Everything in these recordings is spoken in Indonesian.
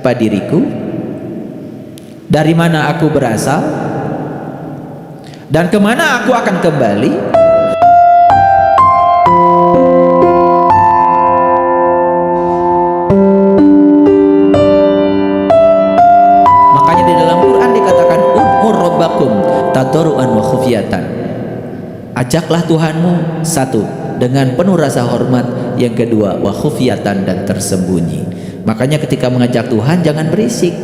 Siapa diriku, dari mana aku berasal, dan kemana aku akan kembali. Makanya di dalam Quran dikatakan ud'ur rabbakum tadarruan wa khufyatan. Ajaklah Tuhanmu, satu, dengan penuh rasa hormat, yang kedua wa khufyatan, dan tersembunyi. Makanya ketika mengajak Tuhan jangan berisik,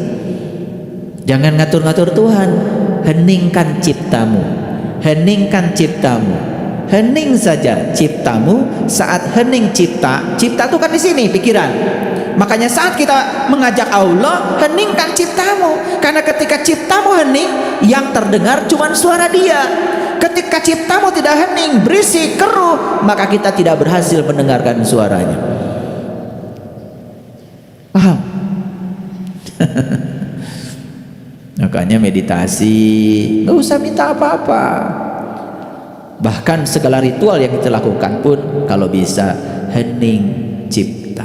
jangan ngatur-ngatur Tuhan. Heningkan ciptamu, heningkan ciptamu, hening saja ciptamu. Saat hening cipta itu kan di sini pikiran. Makanya saat kita mengajak Allah, heningkan ciptamu, karena ketika ciptamu hening, yang terdengar cuma suara Dia. Ketika ciptamu tidak hening, berisik, keruh, maka kita tidak berhasil mendengarkan suaranya. Paham? Makanya meditasi nggak usah minta apa-apa. Bahkan segala ritual yang kita lakukan pun kalau bisa hening cipta.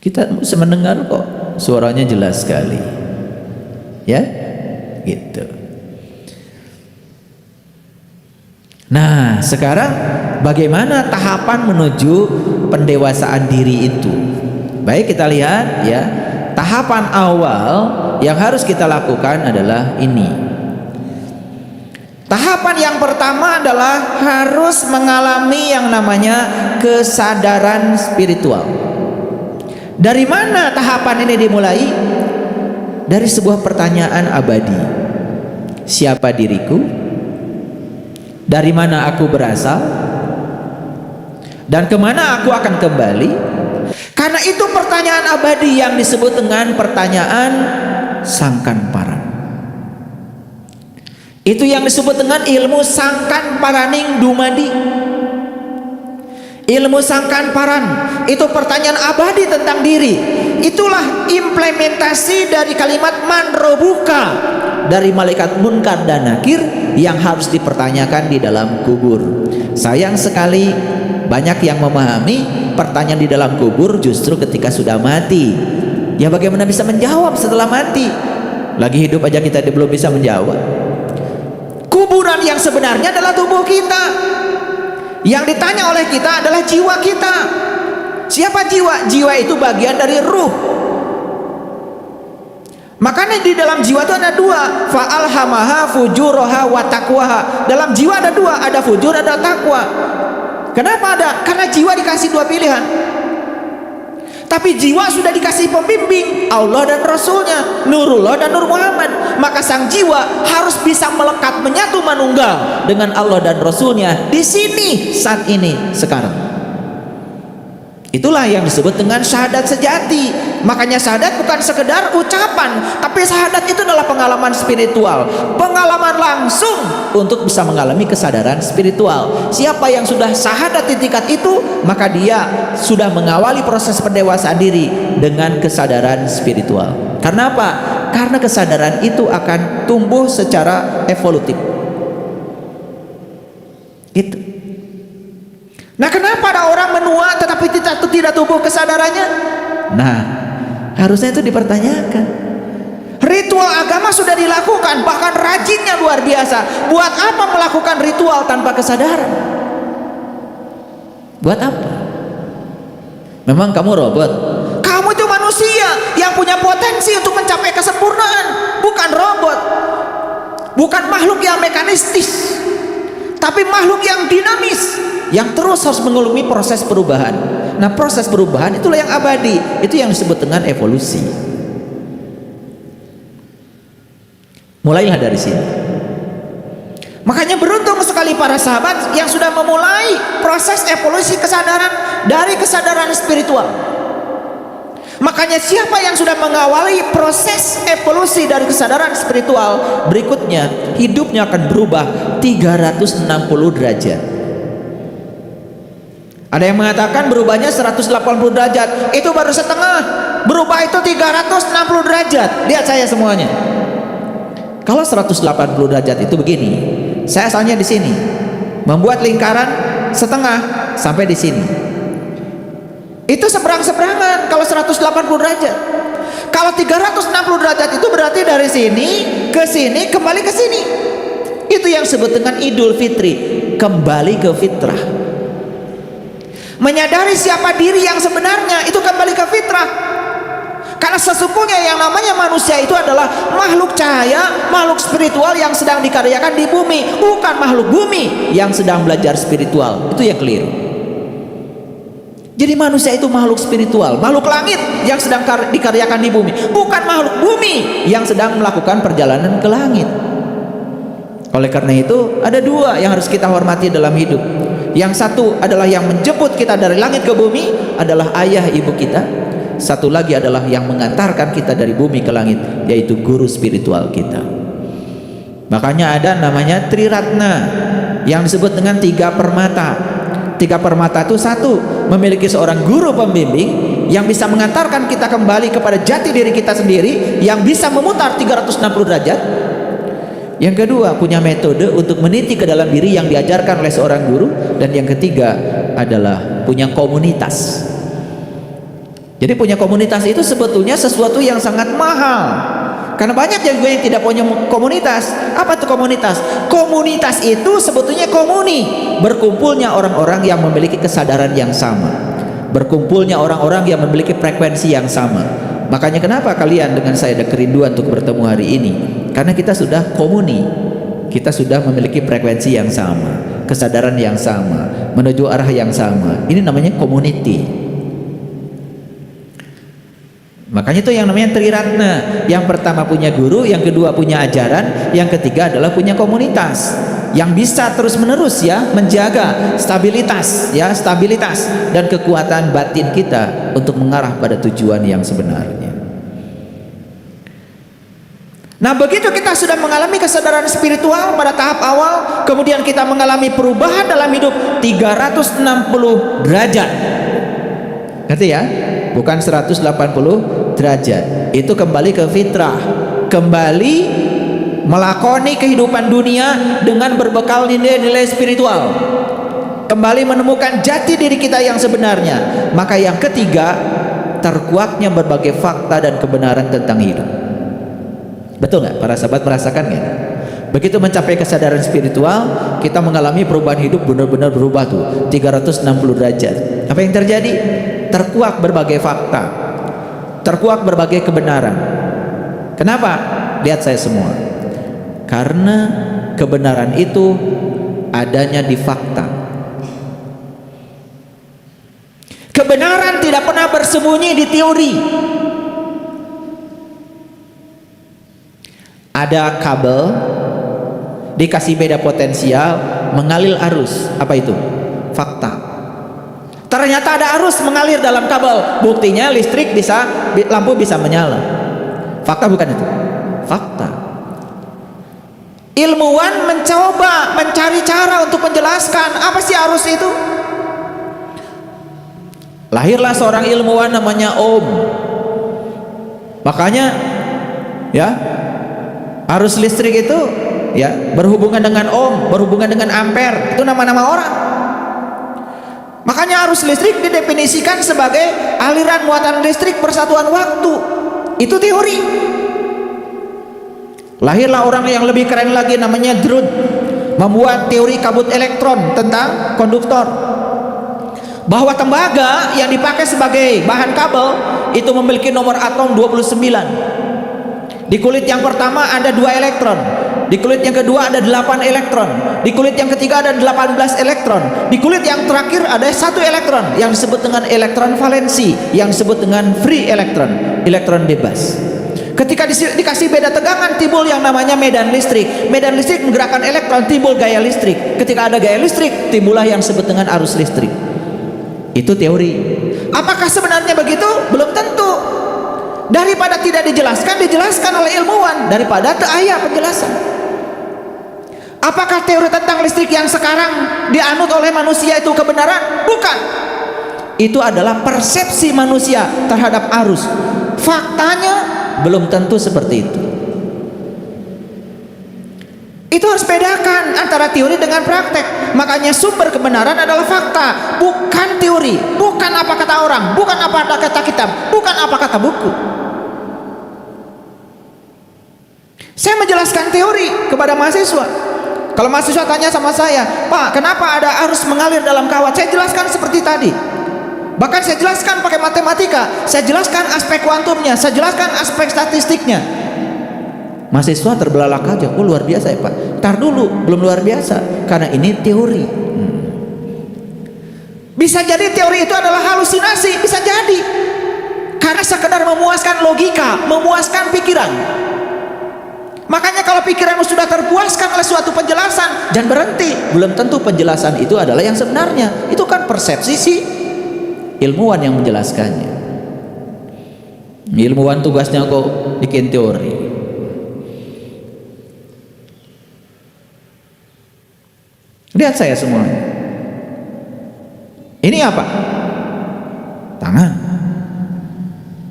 Kita bisa mendengar kok, suaranya jelas sekali, ya, gitu. Nah, sekarang bagaimana tahapan menuju pendewasaan diri itu? Baik, kita lihat ya. Tahapan awal yang harus kita lakukan adalah ini. Tahapan yang pertama adalah harus mengalami yang namanya kesadaran spiritual. Dari mana tahapan ini dimulai? Dari sebuah pertanyaan abadi. Siapa diriku? Dari mana aku berasal? Dan kemana aku akan kembali? Karena itu pertanyaan abadi yang disebut dengan pertanyaan sangkan paran. Itu yang disebut dengan ilmu sangkan paraning dumadi. Ilmu sangkan paran itu pertanyaan abadi tentang diri. Itulah implementasi dari kalimat man robuka, dari malaikat munkar dan nakir yang harus dipertanyakan di dalam kubur. Sayang sekali banyak yang memahami pertanyaan di dalam kubur justru ketika sudah mati. Ya bagaimana bisa menjawab setelah mati? Lagi hidup aja kita belum bisa menjawab. Kuburan yang sebenarnya adalah tubuh kita. Yang ditanya oleh kita adalah jiwa kita. Siapa jiwa? Jiwa itu bagian dari ruh. Makanya di dalam jiwa itu ada dua, fa'alhamaha fujuraha wa taqwaha. Dalam jiwa ada dua, ada fujur, ada takwa. Kenapa ada? Karena jiwa dikasih dua pilihan. Tapi jiwa sudah dikasih pembimbing, Allah dan Rasulnya, Nurullah dan Nur Muhammad. Maka sang jiwa harus bisa melekat, menyatu, manunggal dengan Allah dan Rasulnya di sini, saat ini, sekarang. Itulah yang disebut dengan syahadat sejati. Makanya syahadat bukan sekedar ucapan, tapi syahadat itu adalah pengalaman spiritual, pengalaman langsung untuk bisa mengalami kesadaran spiritual. Siapa yang sudah syahadat di tingkat itu, maka dia sudah mengawali proses pendewasaan diri dengan kesadaran spiritual. Karena apa? Karena kesadaran itu akan tumbuh secara evolutif. Itu. Nah, kenapa ada orang menua tetapi tidak tumbuh kesadarannya? Nah, harusnya itu dipertanyakan. Ritual agama sudah dilakukan, bahkan rajinnya luar biasa. Buat apa melakukan ritual tanpa kesadaran? Buat apa? Memang kamu robot? Kamu itu manusia yang punya potensi untuk mencapai kesempurnaan, bukan robot. Bukan makhluk yang mekanistis, tapi makhluk yang dinamis, yang terus harus mengalami proses perubahan. Nah, proses perubahan itulah yang abadi, itu yang disebut dengan evolusi. Mulailah dari sini. Makanya beruntung sekali para sahabat yang sudah memulai proses evolusi kesadaran dari kesadaran spiritual. Makanya siapa yang sudah mengawali proses evolusi dari kesadaran spiritual, berikutnya hidupnya akan berubah 360 derajat. Ada yang mengatakan berubahnya 180 derajat, itu baru setengah. Berubah itu 360 derajat. Lihat saya semuanya. Kalau 180 derajat itu begini, saya asalnya di sini, membuat lingkaran setengah sampai di sini. Itu seberang-seberangan kalau 180 derajat. Kalau 360 derajat itu berarti dari sini ke sini kembali ke sini. Itu yang disebut dengan Idul Fitri, kembali ke fitrah. Menyadari siapa diri yang sebenarnya, itu kembali ke fitrah. Karena sesungguhnya yang namanya manusia itu adalah makhluk cahaya, makhluk spiritual yang sedang dikaryakan di bumi, bukan makhluk bumi yang sedang belajar spiritual. Itu yang keliru. Jadi manusia itu makhluk spiritual, makhluk langit yang sedang dikaryakan di bumi, bukan makhluk bumi yang sedang melakukan perjalanan ke langit. Oleh karena itu ada dua yang harus kita hormati dalam hidup. Yang satu adalah yang menjemput kita dari langit ke bumi, adalah ayah ibu kita. Satu lagi adalah yang mengantarkan kita dari bumi ke langit, yaitu guru spiritual kita. Makanya ada namanya Triratna yang disebut dengan 3 permata. 3 permata itu, satu, memiliki seorang guru pembimbing yang bisa mengantarkan kita kembali kepada jati diri kita sendiri, yang bisa memutar 360 derajat. Yang kedua, punya metode untuk meniti ke dalam diri yang diajarkan oleh seorang guru. Dan yang ketiga adalah punya komunitas. Jadi punya komunitas itu sebetulnya sesuatu yang sangat mahal. Karena banyak juga yang tidak punya komunitas. Apa itu komunitas? Komunitas itu sebetulnya komuni, berkumpulnya orang-orang yang memiliki kesadaran yang sama, berkumpulnya orang-orang yang memiliki frekuensi yang sama. Makanya kenapa kalian dengan saya ada kerinduan untuk bertemu hari ini? Karena kita sudah komuni, kita sudah memiliki frekuensi yang sama, kesadaran yang sama, menuju arah yang sama. Ini namanya community. Makanya itu yang namanya Triratna. Yang pertama punya guru, yang kedua punya ajaran, yang ketiga adalah punya komunitas yang bisa terus menerus ya menjaga stabilitas dan kekuatan batin kita untuk mengarah pada tujuan yang sebenarnya. Nah, begitu kita sudah mengalami kesadaran spiritual pada tahap awal, kemudian kita mengalami perubahan dalam hidup 360 derajat. Ngerti ya? Bukan 180 derajat. Itu kembali ke fitrah, kembali melakoni kehidupan dunia dengan berbekal nilai-nilai spiritual, kembali menemukan jati diri kita yang sebenarnya. Maka yang ketiga, terkuaknya berbagai fakta dan kebenaran tentang hidup. Betul nggak? Para sahabat merasakan nggak? Begitu mencapai kesadaran spiritual, kita mengalami perubahan hidup, benar-benar berubah tuh 360 derajat. Apa yang terjadi? Terkuak berbagai fakta, terkuak berbagai kebenaran. Kenapa? Lihat saya semua. Karena kebenaran itu adanya di fakta. Kebenaran tidak pernah bersembunyi di teori. Ada kabel, dikasih beda potensial, mengalir arus. Apa itu? Fakta. Ternyata ada arus mengalir dalam kabel. Buktinya listrik bisa, lampu bisa menyala. Fakta bukan itu? Fakta. Ilmuwan mencoba mencari cara untuk menjelaskan apa sih arus itu. Lahirlah seorang ilmuwan namanya Ohm. Makanya ya, arus listrik itu ya berhubungan dengan ohm, berhubungan dengan ampere. Itu nama-nama orang. Makanya arus listrik didefinisikan sebagai aliran muatan listrik persatuan waktu. Itu teori. Lahirlah orang yang lebih keren lagi namanya Drude, membuat teori kabut elektron tentang konduktor, bahwa tembaga yang dipakai sebagai bahan kabel itu memiliki nomor atom 29. Di kulit yang pertama ada 2 elektron, di kulit yang kedua ada 8 elektron, di kulit yang ketiga ada 18 elektron, di kulit yang terakhir ada 1 elektron yang disebut dengan elektron valensi, yang disebut dengan free elektron, elektron bebas. Ketika dikasih beda tegangan, timbul yang namanya medan listrik. Medan listrik menggerakkan elektron, timbul gaya listrik. Ketika ada gaya listrik, timbullah yang disebut dengan arus listrik. Itu teori. Apakah sebenarnya begitu? Belum tentu. Daripada tidak dijelaskan, dijelaskan oleh ilmuwan, daripada tak aya penjelasan. Apakah teori tentang listrik yang sekarang dianut oleh manusia itu kebenaran? Bukan. Itu adalah persepsi manusia terhadap arus. Faktanya belum tentu seperti itu. Itu harus bedakan antara antara teori dengan praktek. Makanya sumber kebenaran adalah fakta, bukan teori, bukan apa kata orang, bukan apa kata kitab, bukan apa kata buku. Saya menjelaskan teori kepada mahasiswa. Kalau mahasiswa tanya sama saya, Pak, kenapa ada arus mengalir dalam kawat? Saya jelaskan seperti tadi. Bahkan saya jelaskan pakai matematika, saya jelaskan aspek kuantumnya, saya jelaskan aspek statistiknya. Mahasiswa terbelalak aja, oh luar biasa ya Pak. Tar dulu, belum luar biasa, karena ini teori. Bisa jadi teori itu adalah halusinasi, bisa jadi karena sekedar memuaskan logika, memuaskan pikiran. Makanya kalau pikiranmu sudah terpuaskan oleh suatu penjelasan, jangan berhenti. Belum tentu penjelasan itu adalah yang sebenarnya. Itu kan persepsi si ilmuwan yang menjelaskannya. Ilmuwan tugasnya kok bikin teori. Lihat saya semuanya. Ini apa? Tangan.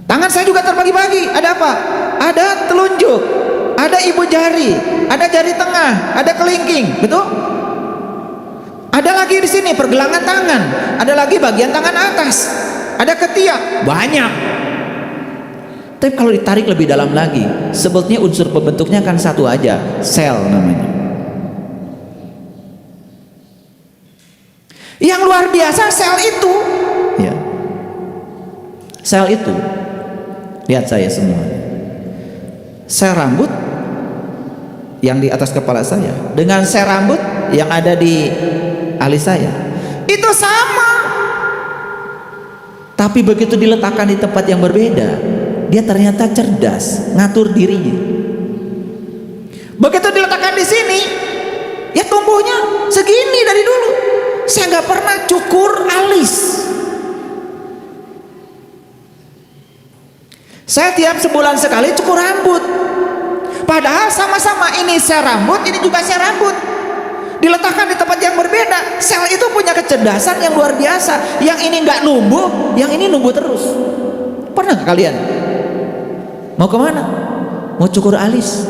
Tangan saya juga terbagi-bagi. Ada apa? Ada telunjuk, ada ibu jari, ada jari tengah, ada kelingking, betul? Ada lagi di sini pergelangan tangan, ada lagi bagian tangan atas, ada ketiak, banyak. Tapi kalau ditarik lebih dalam lagi, sebetulnya unsur pembentuknya kan satu aja, sel namanya. Yang luar biasa sel itu, ya. Sel itu, lihat saya semua. Sel rambut yang di atas kepala saya dengan sel rambut yang ada di alis saya itu sama, tapi begitu diletakkan di tempat yang berbeda, dia ternyata cerdas ngatur dirinya. Begitu diletakkan di sini, ya tumbuhnya segini dari dulu. Saya nggak pernah cukur alis. Saya tiap sebulan sekali cukur rambut. Padahal sama-sama ini sel rambut, ini juga sel rambut. Diletakkan di tempat yang berbeda. Sel itu punya kecerdasan yang luar biasa. Yang ini nggak numbuh, yang ini numbuh terus. Pernah nggak kalian? Mau kemana? Mau cukur alis?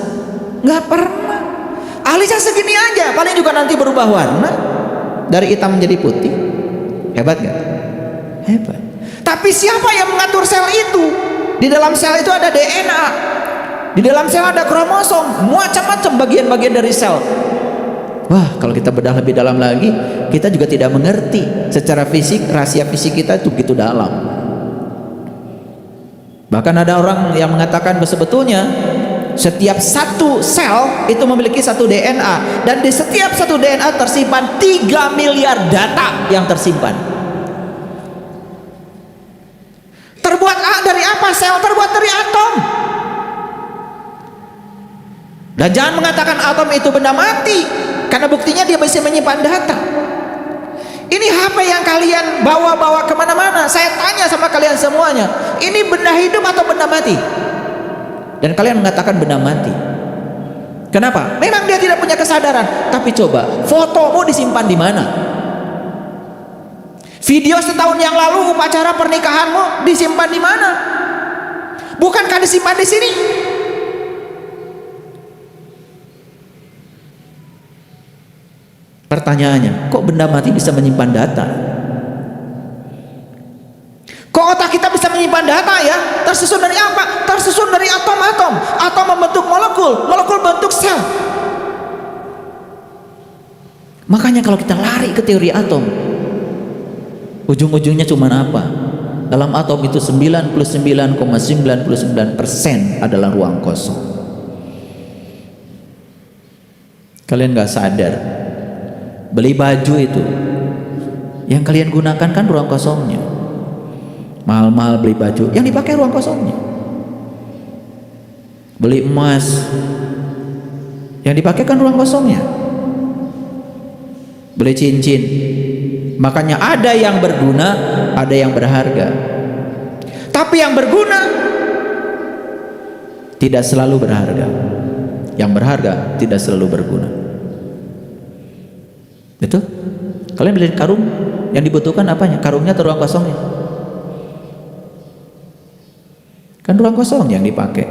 Nggak pernah. Alisnya segini aja, paling juga nanti berubah warna. Dari hitam menjadi putih. Hebat gak? Hebat. Tapi siapa yang mengatur sel itu? Di dalam sel itu ada DNA, di dalam sel ada kromosom, macam-macam bagian-bagian dari sel. Wah, kalau kita bedah lebih dalam lagi, kita juga tidak mengerti secara fisik, rahasia fisik kita itu begitu dalam. Bahkan ada orang yang mengatakan bahwa sebetulnya setiap satu sel itu memiliki satu DNA, dan di setiap satu DNA tersimpan 3 miliar data yang tersimpan. Terbuat dari apa sel? Terbuat dari atom. Dan jangan mengatakan atom itu benda mati, karena buktinya dia bisa menyimpan data. Ini HP yang kalian bawa-bawa kemana-mana, saya tanya sama kalian semuanya, ini benda hidup atau benda mati? Dan kalian mengatakan benda mati. Kenapa? Memang dia tidak punya kesadaran. Tapi coba, fotomu disimpan di mana? Video setahun yang lalu upacara pernikahanmu disimpan di mana? Bukankah disimpan di sini? Pertanyaannya, kok benda mati bisa menyimpan data? Kok otak kita bisa menyimpan data ya? Tersusun dari apa? Tersusun dari atom-atom. Atom membentuk molekul, molekul bentuk sel. Makanya kalau kita lari ke teori atom, ujung-ujungnya cuma apa? Dalam atom itu 99,99% adalah ruang kosong. Kalian gak sadar, beli baju itu yang kalian gunakan kan ruang kosongnya. Mahal-mahal beli baju, yang dipakai ruang kosongnya. Beli emas, yang dipakai kan ruang kosongnya. Beli cincin, makanya ada yang berguna, ada yang berharga. Tapi yang berguna tidak selalu berharga, yang berharga tidak selalu berguna. Betul? Kalian beli karung, yang dibutuhkan apanya? Karungnya atau ruang kosongnya? Kan ruang kosong yang dipakai.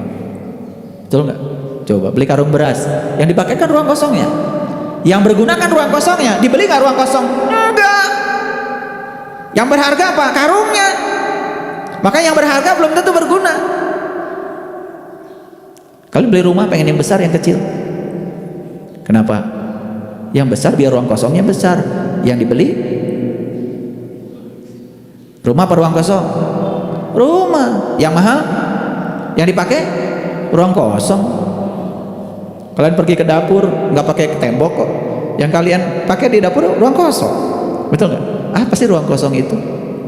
Betul nggak? Coba beli karung beras, yang dipakai kan ruang kosongnya. Yang berguna kan ruang kosongnya. Dibeli nggak ruang kosong? Enggak. Yang berharga apa? Karungnya. Makanya yang berharga belum tentu berguna. Kalian beli rumah pengen yang besar, yang kecil? Kenapa? Yang besar biar ruang kosongnya besar. Yang dibeli rumah apa ruang kosong? Rumah. Yang mahal? Yang dipakai ruang kosong. Kalian pergi ke dapur nggak pakai tembok kok. Yang kalian pakai di dapur ruang kosong. Betul nggak? Apa sih ruang kosong itu?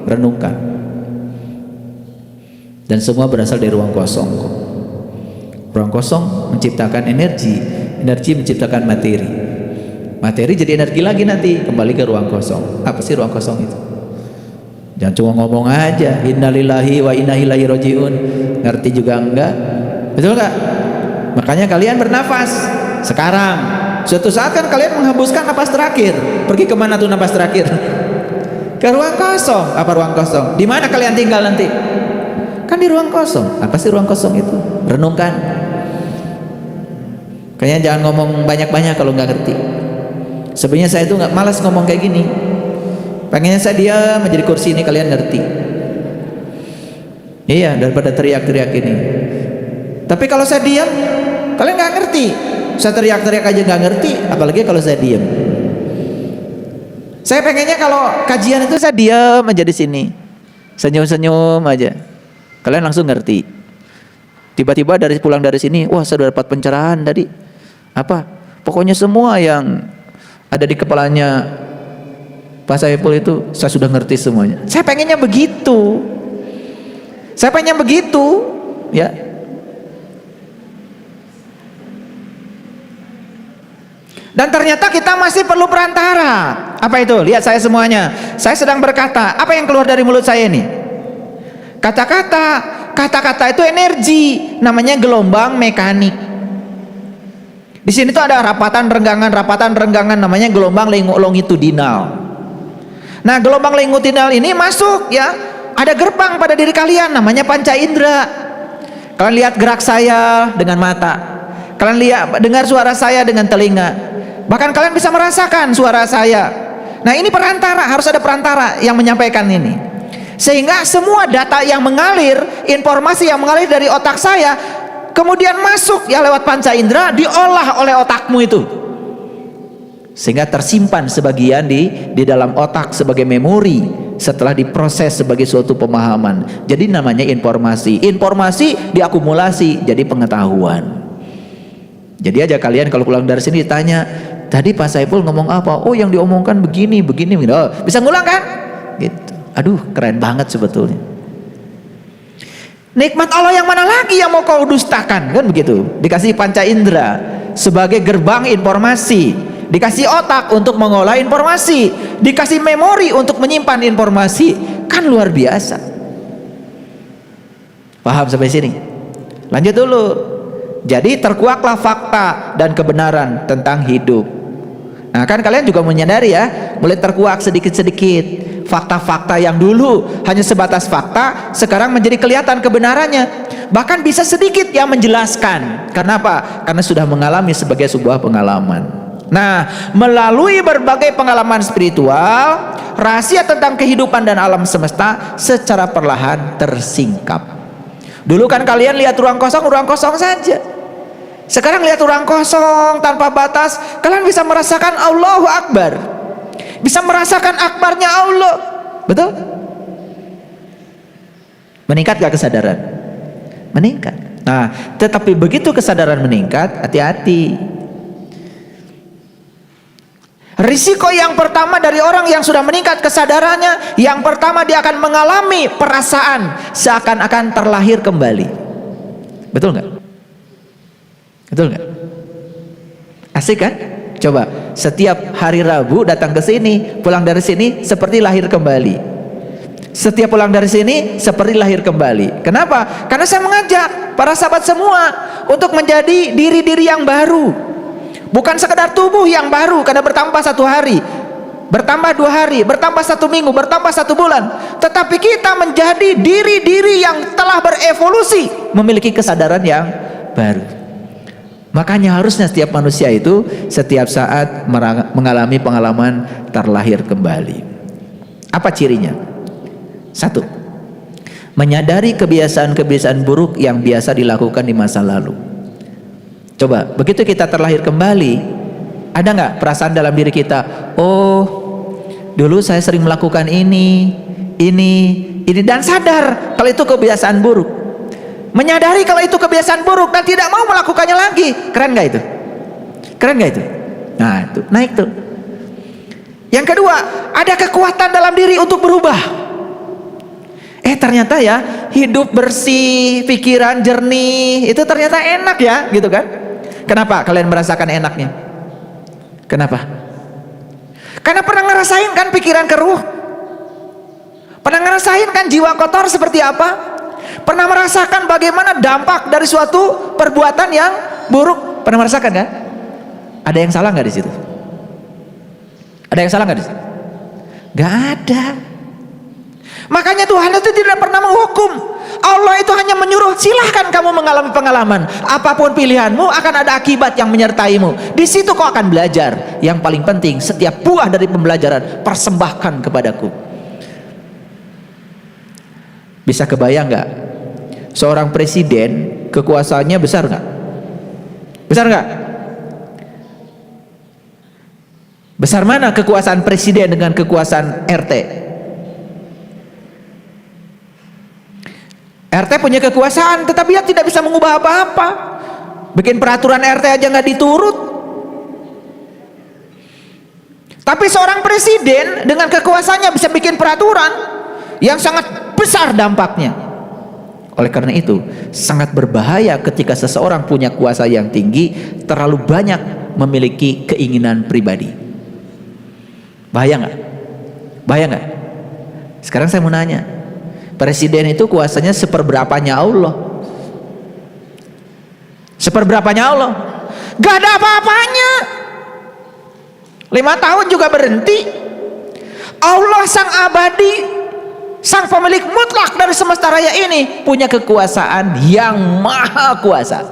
Renungkan. Dan semua berasal dari ruang kosong kok. Ruang kosong menciptakan energi, energi menciptakan materi. Materi jadi energi lagi nanti kembali ke ruang kosong. Apa sih ruang kosong itu? Jangan cuma ngomong aja, innalillahi wa inna ilaihi rajiun. Ngerti juga enggak? Betul enggak? Makanya kalian bernafas sekarang. Suatu saat kan kalian menghembuskan napas terakhir. Pergi kemana tuh napas terakhir? Ke ruang kosong. Apa ruang kosong? Di mana kalian tinggal nanti? Kan di ruang kosong. Apa sih ruang kosong itu? Renungkan. Kayaknya jangan ngomong banyak-banyak kalau nggak ngerti. Sebenarnya saya itu nggak malas ngomong kayak gini. Pengennya saya diam menjadi kursi ini kalian ngerti. Iya, daripada teriak-teriak ini. Tapi kalau saya diam, kalian nggak ngerti. Saya teriak-teriak aja nggak ngerti, apalagi kalau saya diam. Saya pengennya kalau kajian itu saya diam aja di sini, senyum-senyum aja. Kalian langsung ngerti. Tiba-tiba dari pulang dari sini, wah saya udah dapat pencerahan tadi. Apa? Pokoknya semua yang ada di kepalanya Pak Saiful itu saya sudah ngerti semuanya. Saya pengennya begitu. Saya pengennya begitu, ya. Dan ternyata kita masih perlu perantara. Apa itu? Lihat saya semuanya. Saya sedang berkata, apa yang keluar dari mulut saya ini? Kata-kata itu energi, namanya gelombang mekanik. Di sini tuh ada rapatan renggangan namanya gelombang longitudinal. Nah, gelombang longitudinal ini masuk ya, ada gerbang pada diri kalian namanya panca indera. Kalian lihat gerak saya dengan mata. Kalian lihat dengar suara saya dengan telinga. Bahkan kalian bisa merasakan suara saya. Nah, ini perantara, harus ada perantara yang menyampaikan ini. Sehingga semua data yang mengalir, informasi yang mengalir dari otak saya kemudian masuk ya lewat panca indera, diolah oleh otakmu itu. Sehingga tersimpan sebagian di dalam otak sebagai memori setelah diproses sebagai suatu pemahaman. Jadi namanya informasi. Informasi diakumulasi jadi pengetahuan. Jadi aja kalian kalau pulang dari sini ditanya, tadi Pak Saiful ngomong apa? Oh, yang diomongkan begini. Oh, bisa ngulang kan? Gitu. Aduh, keren banget sebetulnya. Nikmat Allah yang mana lagi yang mau kau dustakan? Kan begitu. Dikasih panca indera sebagai gerbang informasi. Dikasih otak untuk mengolah informasi, dikasih memori untuk menyimpan informasi. Kan luar biasa. Paham sampai sini? Lanjut dulu. Jadi terkuaklah fakta dan kebenaran tentang hidup. Nah, kan kalian juga menyadari ya, mulai terkuak sedikit-sedikit. Fakta-fakta yang dulu hanya sebatas fakta, sekarang menjadi kelihatan kebenarannya. Bahkan bisa sedikit yang menjelaskan. Kenapa? Karena sudah mengalami sebagai sebuah pengalaman. Nah, melalui berbagai pengalaman spiritual, rahasia tentang kehidupan dan alam semesta secara perlahan tersingkap. Dulu kan kalian lihat ruang kosong saja. Sekarang lihat ruang kosong tanpa batas, kalian bisa merasakan Allahu Akbar. Bisa merasakan akbarnya Allah. Betul? Meningkat gak kesadaran? Meningkat. Nah, tetapi begitu kesadaran meningkat, hati-hati. Risiko yang pertama dari orang yang sudah meningkat kesadarannya, yang pertama dia akan mengalami perasaan seakan-akan terlahir kembali. Betul nggak? Betul nggak? Asik kan? Coba setiap hari Rabu datang ke sini, pulang dari sini seperti lahir kembali. Setiap pulang dari sini seperti lahir kembali. Kenapa? Karena saya mengajak para sahabat semua untuk menjadi diri-diri yang baru. Bukan sekedar tubuh yang baru karena bertambah 1 hari, bertambah 2 hari, bertambah 1 minggu, bertambah 1 bulan. Tetapi kita menjadi diri-diri yang telah berevolusi, memiliki kesadaran yang baru. Makanya harusnya setiap manusia itu setiap saat mengalami pengalaman terlahir kembali. Apa cirinya? 1, menyadari kebiasaan-kebiasaan buruk yang biasa dilakukan di masa lalu. Coba, begitu kita terlahir kembali, ada nggak perasaan dalam diri kita, oh dulu saya sering melakukan ini, dan sadar kalau itu kebiasaan buruk. Menyadari kalau itu kebiasaan buruk dan tidak mau melakukannya lagi. Keren nggak itu? Keren nggak itu? Nah itu, naik tuh. Yang kedua, ada kekuatan dalam diri untuk berubah. Ternyata ya, hidup bersih, pikiran jernih, itu ternyata enak ya, gitu kan? Kenapa kalian merasakan enaknya? Kenapa? Karena pernah ngerasain kan pikiran keruh? Pernah ngerasain kan jiwa kotor seperti apa? Pernah merasakan bagaimana dampak dari suatu perbuatan yang buruk? Pernah merasakan kan? Ada yang salah nggak di situ? Ada yang salah nggak di situ? Nggak ada. Makanya Tuhan itu tidak pernah menghukum. Allah itu hanya menyuruh, silahkan kamu mengalami pengalaman. Apapun pilihanmu akan ada akibat yang menyertaimu. Di situ kau akan belajar. Yang paling penting, setiap buah dari pembelajaran persembahkan kepadaku. Bisa kebayang nggak? Seorang presiden kekuasaannya besar nggak? Besar nggak? Besar mana kekuasaan presiden dengan kekuasaan RT? RT punya kekuasaan, tetapi dia tidak bisa mengubah apa-apa. Bikin peraturan RT aja nggak diturut. Tapi seorang presiden dengan kekuasaannya bisa bikin peraturan yang sangat besar dampaknya. Oleh karena itu, sangat berbahaya ketika seseorang punya kuasa yang tinggi, terlalu banyak memiliki keinginan pribadi. Bahaya nggak? Bahaya nggak? Sekarang saya mau nanya, presiden itu kuasanya seperberapanya Allah? Seperberapanya Allah? Gak ada apa-apanya. 5 tahun juga berhenti. Allah sang abadi, sang pemilik mutlak dari semesta raya ini, punya kekuasaan yang maha kuasa.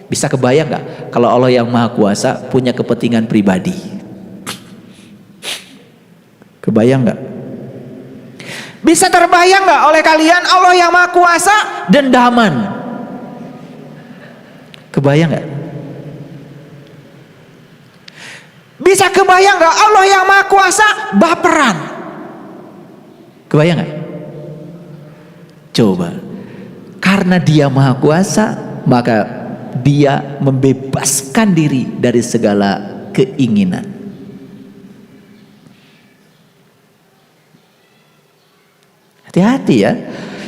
Bisa kebayang gak kalau Allah yang maha kuasa punya kepentingan pribadi? Kebayang gak? Bisa terbayang gak oleh kalian Allah yang maha kuasa dendaman? Kebayang gak? Bisa kebayang gak Allah yang maha kuasa baperan? Kebayang gak? Coba. Karena dia maha kuasa, maka dia membebaskan diri dari segala keinginan. Hati-hati ya.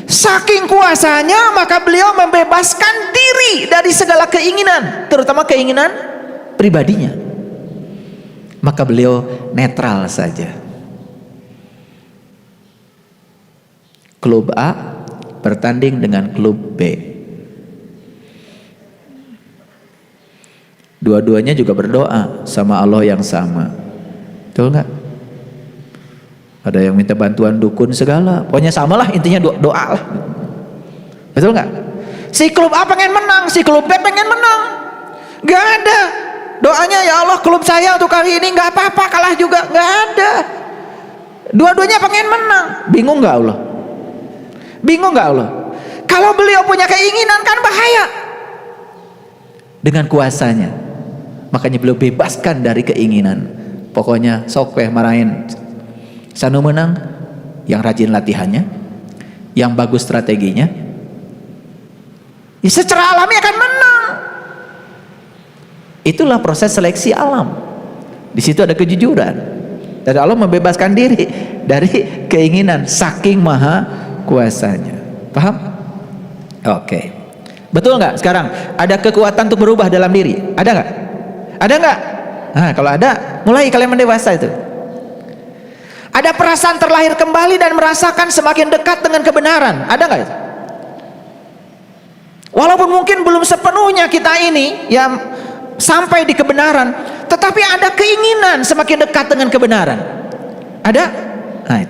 Saking kuasanya, maka beliau membebaskan diri dari segala keinginan, terutama keinginan pribadinya. Maka beliau netral saja. Klub A bertanding dengan klub B. Dua-duanya juga berdoa sama Allah yang sama. Betul nggak? Ada yang minta bantuan dukun segala. Pokoknya samalah, intinya doa lah. Betul nggak? Si klub A pengen menang, si klub B pengen menang. Gak ada doanya, ya Allah klub saya untuk kali ini nggak apa-apa, kalah juga. Nggak ada. Dua-duanya pengen menang. Bingung nggak Allah? Bingung nggak Allah? Kalau beliau punya keinginan kan bahaya. Dengan kuasanya, makanya beliau bebaskan dari keinginan. Pokoknya sok weh marahin. Sanu menang, yang rajin latihannya, yang bagus strateginya, ya secara alami akan menang. Itulah proses seleksi alam. Di situ ada kejujuran. Dan Allah membebaskan diri dari keinginan saking maha kuasanya. Paham? Oke. Betul nggak sekarang ada kekuatan untuk berubah dalam diri? Ada nggak? Ada nggak? Nah, kalau ada, mulai kalian mendewasa itu. Ada perasaan terlahir kembali dan merasakan semakin dekat dengan kebenaran. Ada nggak itu? Walaupun mungkin belum sepenuhnya kita ini yang sampai di kebenaran, tetapi ada keinginan semakin dekat dengan kebenaran. Ada? Nah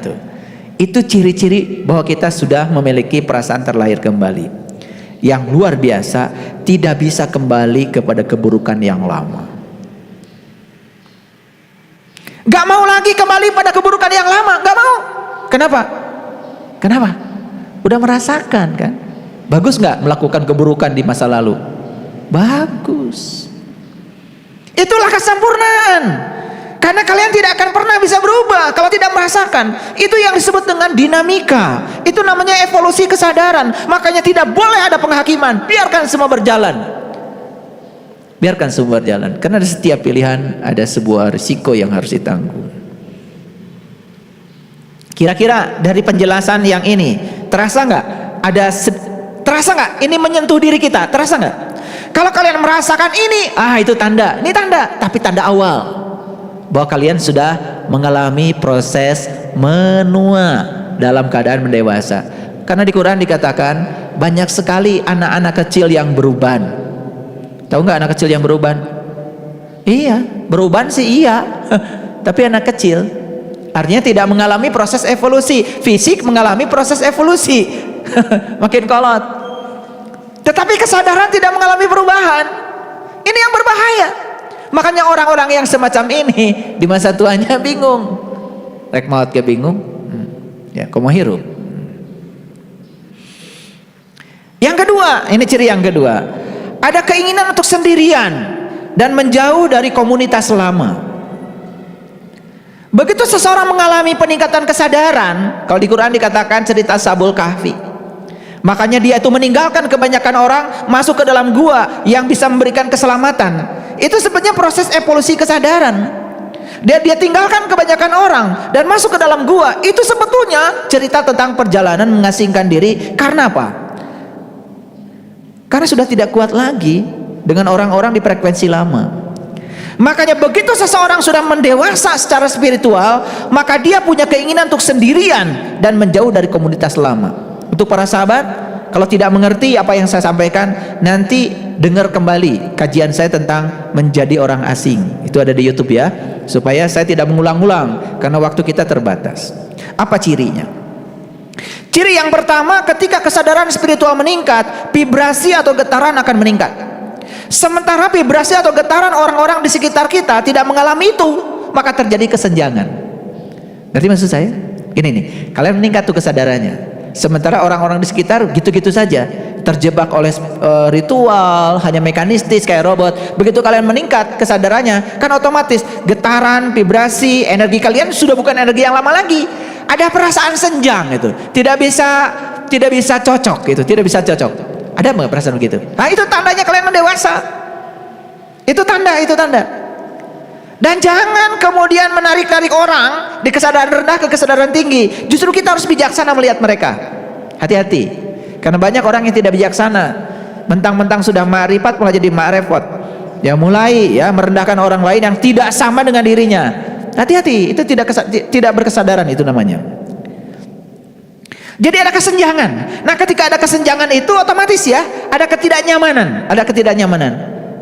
itu ciri-ciri bahwa kita sudah memiliki perasaan terlahir kembali. yang luar biasa, tidak bisa kembali kepada keburukan yang lama. Gak mau lagi kembali pada keburukan yang lama, gak mau. Kenapa? Kenapa? Udah merasakan kan? Bagus gak melakukan keburukan di masa lalu? Bagus. Itulah kesempurnaan. Karena kalian tidak akan pernah bisa berubah kalau tidak merasakan. Itu yang disebut dengan dinamika. Itu namanya evolusi kesadaran. Makanya tidak boleh ada penghakiman. Biarkan semua berjalan. Biarkan semua berjalan. Karena di setiap pilihan ada sebuah risiko yang harus ditanggung. Kira-kira dari penjelasan yang ini, terasa nggak? Terasa nggak? Ini menyentuh diri kita. Terasa nggak? Kalau kalian merasakan ini, itu tanda. Ini tanda, tapi tanda awal bahwa kalian sudah mengalami proses menua dalam keadaan mendewasa. Karena di Quran dikatakan banyak sekali anak-anak kecil yang beruban. Tahu nggak anak kecil yang beruban? Iya, beruban sih iya. Tapi anak kecil artinya tidak mengalami proses evolusi. Fisik mengalami proses evolusi. Makin kolot. Tetapi kesadaran tidak mengalami perubahan. Ini yang berbahaya. Makanya orang-orang yang semacam ini di masa tuanya bingung. Rek maut ke bingung. Ya, komo hirup. Yang kedua, ini ciri yang kedua. Ada keinginan untuk sendirian dan menjauh dari komunitas lama. Begitu seseorang mengalami peningkatan kesadaran, kalau di Quran dikatakan cerita Ashabul Kahfi. Makanya dia itu meninggalkan kebanyakan orang, masuk ke dalam gua yang bisa memberikan keselamatan. Itu sebenarnya proses evolusi kesadaran. Dia tinggalkan kebanyakan orang dan masuk ke dalam gua. Itu sebetulnya cerita tentang perjalanan mengasingkan diri. Karena apa? Karena sudah tidak kuat lagi dengan orang-orang di frekuensi lama. Makanya begitu seseorang sudah mendewasa secara spiritual, maka dia punya keinginan untuk sendirian dan menjauh dari komunitas lama. Untuk para sahabat, kalau tidak mengerti apa yang saya sampaikan, nanti dengar kembali kajian saya tentang menjadi orang asing. Itu ada di YouTube ya, supaya saya tidak mengulang-ulang karena waktu kita terbatas. Apa cirinya? Ciri yang pertama, ketika kesadaran spiritual meningkat, vibrasi atau getaran akan meningkat. Sementara vibrasi atau getaran orang-orang di sekitar kita tidak mengalami itu, maka terjadi kesenjangan. Ngerti maksud saya? Ini nih, kalian meningkat tuh kesadarannya. Sementara orang-orang di sekitar gitu-gitu saja, terjebak oleh ritual, hanya mekanistis kayak robot. Begitu kalian meningkat kesadarannya, kan otomatis getaran, vibrasi, energi kalian sudah bukan energi yang lama lagi. Ada perasaan senjang itu, tidak bisa cocok gitu, tidak bisa cocok. Ada nggak perasaan begitu? Nah itu tandanya kalian mendewasa. Itu tanda. Dan jangan kemudian menarik-narik orang di kesadaran rendah ke kesadaran tinggi. Justru kita harus bijaksana melihat mereka. Hati-hati. Karena banyak orang yang tidak bijaksana. Mentang-mentang sudah ma'rifat malah jadi ma'rifat. Ya mulai ya merendahkan orang lain yang tidak sama dengan dirinya. Hati-hati, itu tidak berkesadaran itu namanya. Jadi ada kesenjangan. Nah, ketika ada kesenjangan itu otomatis ya ada ketidaknyamanan,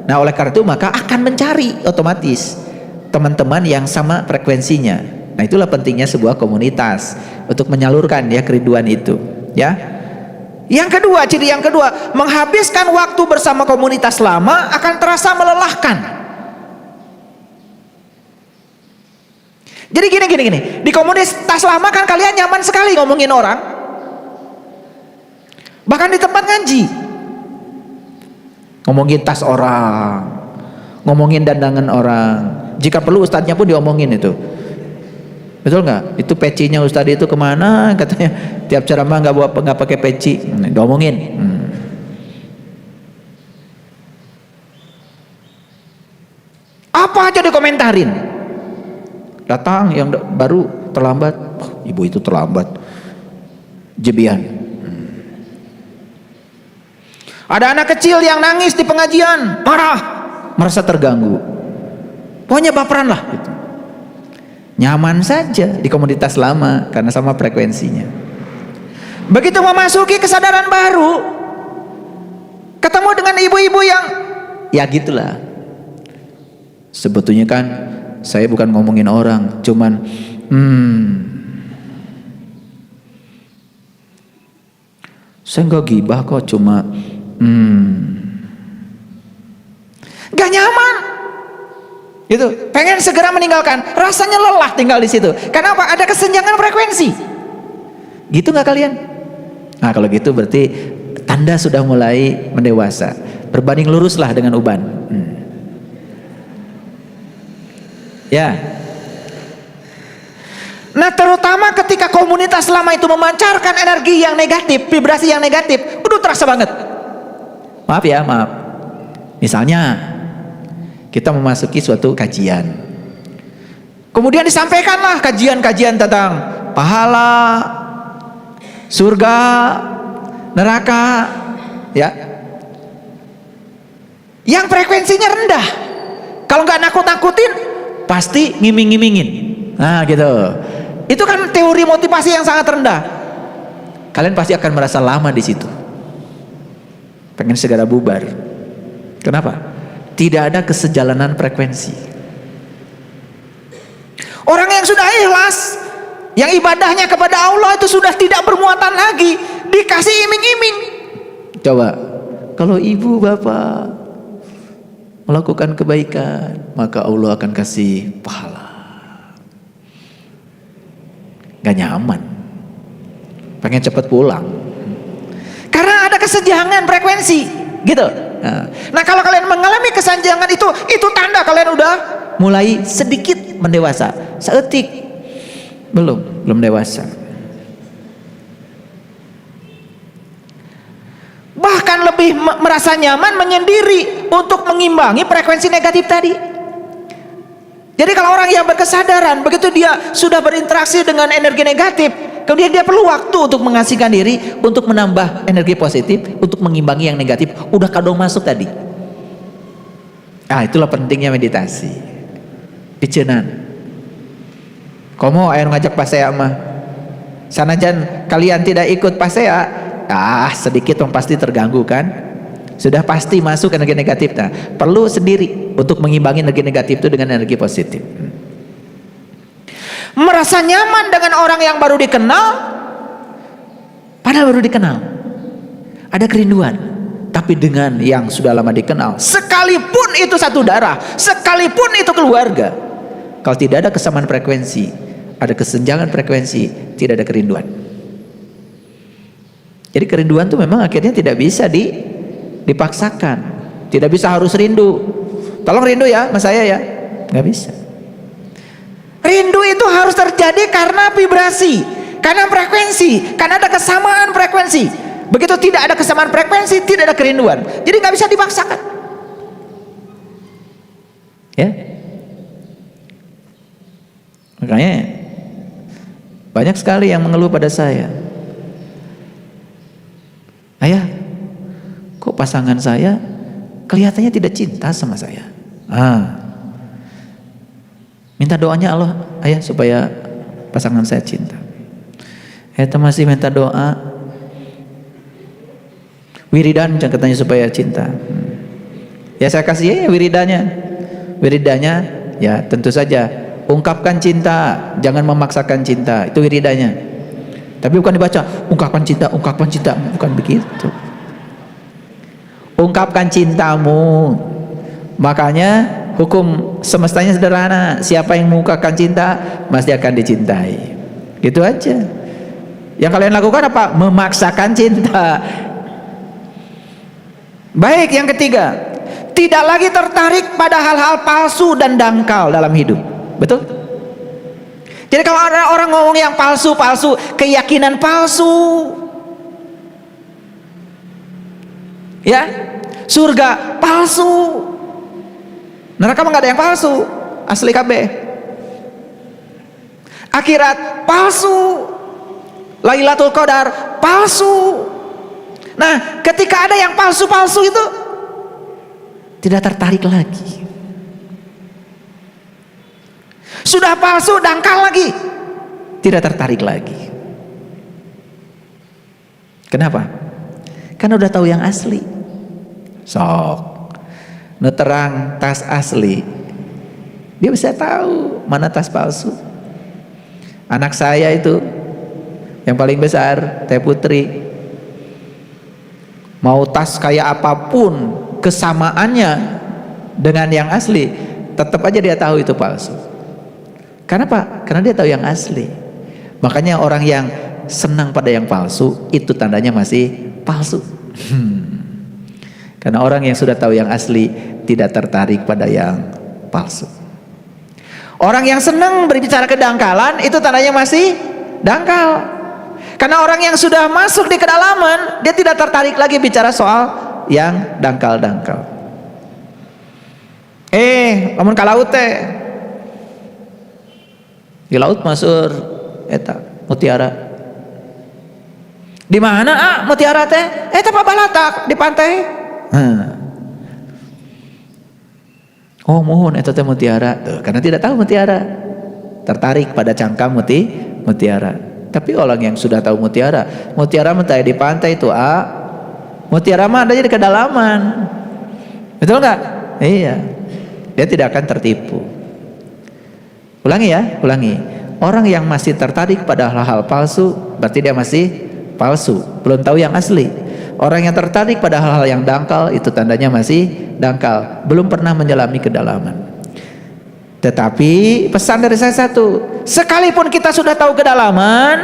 Nah, oleh karena itu maka akan mencari otomatis teman-teman yang sama frekuensinya. Nah, itulah pentingnya sebuah komunitas untuk menyalurkan ya kerinduan itu, ya. Yang kedua, ciri yang kedua, menghabiskan waktu bersama komunitas lama akan terasa melelahkan. Jadi gini. Di komunitas lama kan kalian nyaman sekali ngomongin orang. Bahkan di tempat ngaji. Ngomongin tas orang, ngomongin dandangan orang. Jika perlu ustadznya pun diomongin itu. Betul nggak? Itu pecinya ustadz itu kemana? Katanya tiap ceramah nggak pakai peci. Diomongin. Apa aja dikomentarin. Datang yang baru terlambat, ibu itu terlambat, jebian. Ada anak kecil yang nangis di pengajian, marah, merasa terganggu, pokoknya baperan lah gitu. Nyaman saja di komunitas lama karena sama frekuensinya. Begitu memasuki kesadaran baru, ketemu dengan ibu-ibu yang ya gitulah. Sebetulnya kan saya bukan ngomongin orang, cuman saya nggak gibah kok, cuma Gak nyaman. Gitu. Pengen segera meninggalkan. Rasanya lelah tinggal di situ. Kenapa? Ada kesenjangan frekuensi. Gitu nggak kalian? Nah kalau gitu berarti tanda sudah mulai mendewasa. Berbanding luruslah dengan uban. Ya. Nah terutama ketika komunitas lama itu memancarkan energi yang negatif, vibrasi yang negatif, udah terasa banget. Maaf ya, maaf. Misalnya kita memasuki suatu kajian, kemudian disampaikanlah kajian-kajian tentang pahala, surga, neraka, ya, yang frekuensinya rendah. Kalau nggak nakut-nakutin, pasti ngiming-ngimingin. Nah gitu. Itu kan teori motivasi yang sangat rendah. Kalian pasti akan merasa lama di situ. Pengen segera bubar. Kenapa? Tidak ada kesejalanan frekuensi. Orang yang sudah ikhlas, yang ibadahnya kepada Allah itu sudah tidak bermuatan lagi, dikasih iming-iming. Coba, kalau ibu bapak melakukan kebaikan, maka Allah akan kasih pahala. Gak nyaman, pengen cepat pulang, karena ada kesenjangan frekuensi, gitu. Nah kalau kalian mengalami kesenjangan itu tanda kalian udah mulai sedikit mendewasa. Seetik belum dewasa. Bahkan lebih merasa nyaman menyendiri untuk mengimbangi frekuensi negatif tadi. Jadi kalau orang yang berkesadaran, begitu dia sudah berinteraksi dengan energi negatif, kemudian dia perlu waktu untuk mengasihkan diri, untuk menambah energi positif, untuk mengimbangi yang negatif. Udah kadang masuk tadi. Itulah pentingnya meditasi. Picenan. Komo ayo ngajak pasea mah. Sanajan kalian tidak ikut pasea, sedikit pasti terganggu kan? Sudah pasti masuk energi negatif. Nah, perlu sendiri untuk mengimbangi energi negatif itu dengan energi positif. Merasa nyaman dengan orang yang baru dikenal, padahal baru dikenal. Ada kerinduan, tapi dengan yang sudah lama dikenal, sekalipun itu satu darah, sekalipun itu keluarga, kalau tidak ada kesamaan frekuensi, ada kesenjangan frekuensi, tidak ada kerinduan. Jadi kerinduan itu memang akhirnya tidak bisa dipaksakan, tidak bisa harus rindu. Tolong rindu ya sama saya ya, nggak bisa. Rindu itu harus terjadi karena vibrasi, karena frekuensi, karena ada kesamaan frekuensi. Begitu tidak ada kesamaan frekuensi, tidak ada kerinduan. Jadi nggak bisa dipaksakan. Ya, makanya banyak sekali yang mengeluh pada saya, ayah, kok pasangan saya kelihatannya tidak cinta sama saya. Minta doanya Allah, ayah, supaya pasangan saya cinta. Eta masih minta doa, wiridan katanya supaya cinta. Ya saya kasih ya wiridanya. Wiridanya ya tentu saja ungkapkan cinta, jangan memaksakan cinta. Itu wiridanya. Tapi bukan dibaca ungkapkan cinta, bukan begitu. Ungkapkan cintamu. Makanya hukum semestanya sederhana, siapa yang mengungkapkan cinta pasti akan dicintai. Gitu aja. Yang kalian lakukan apa? Memaksakan cinta. Baik, yang ketiga, tidak lagi tertarik pada hal-hal palsu dan dangkal dalam hidup. Betul? Jadi kalau ada orang ngomong yang palsu-palsu, keyakinan palsu, ya, surga palsu, neraka mah gak ada yang palsu, asli kabeh. Akhirat palsu, Lailatul Qadar palsu. Nah, ketika ada yang palsu-palsu itu tidak tertarik lagi. Sudah palsu, dangkal lagi, tidak tertarik lagi. Kenapa? Kan udah tahu yang asli. Sok terang tas asli, dia bisa tahu mana tas palsu. Anak saya itu yang paling besar, Teh Putri, Mau tas kayak apapun kesamaannya dengan yang asli, tetap aja dia tahu itu palsu. Kenapa? Karena dia tahu yang asli. Makanya orang yang senang pada yang palsu, itu tandanya masih palsu. Karena orang yang sudah tahu yang asli tidak tertarik pada yang palsu. Orang yang senang berbicara kedangkalan, itu tandanya masih dangkal. Karena orang yang sudah masuk di kedalaman, dia tidak tertarik lagi bicara soal yang dangkal-dangkal. Lamun ka laut teh, di laut masuk eta mutiara. Di mana mutiara teh? Eta pabalatak di pantai. Oh mohon eta teh mutiara. Tuh, karena tidak tahu mutiara, tertarik pada cangkang mutiara. Tapi orang yang sudah tahu mutiara mah di pantai itu mutiara mah adanya di kedalaman. Betul nggak? Iya. Dia tidak akan tertipu. Ulangi. Orang yang masih tertarik pada hal-hal palsu, berarti dia masih palsu, belum tahu yang asli. Orang yang tertarik pada hal-hal yang dangkal, itu tandanya masih dangkal, belum pernah menyelami kedalaman. Tetapi pesan dari saya satu, sekalipun kita sudah tahu kedalaman,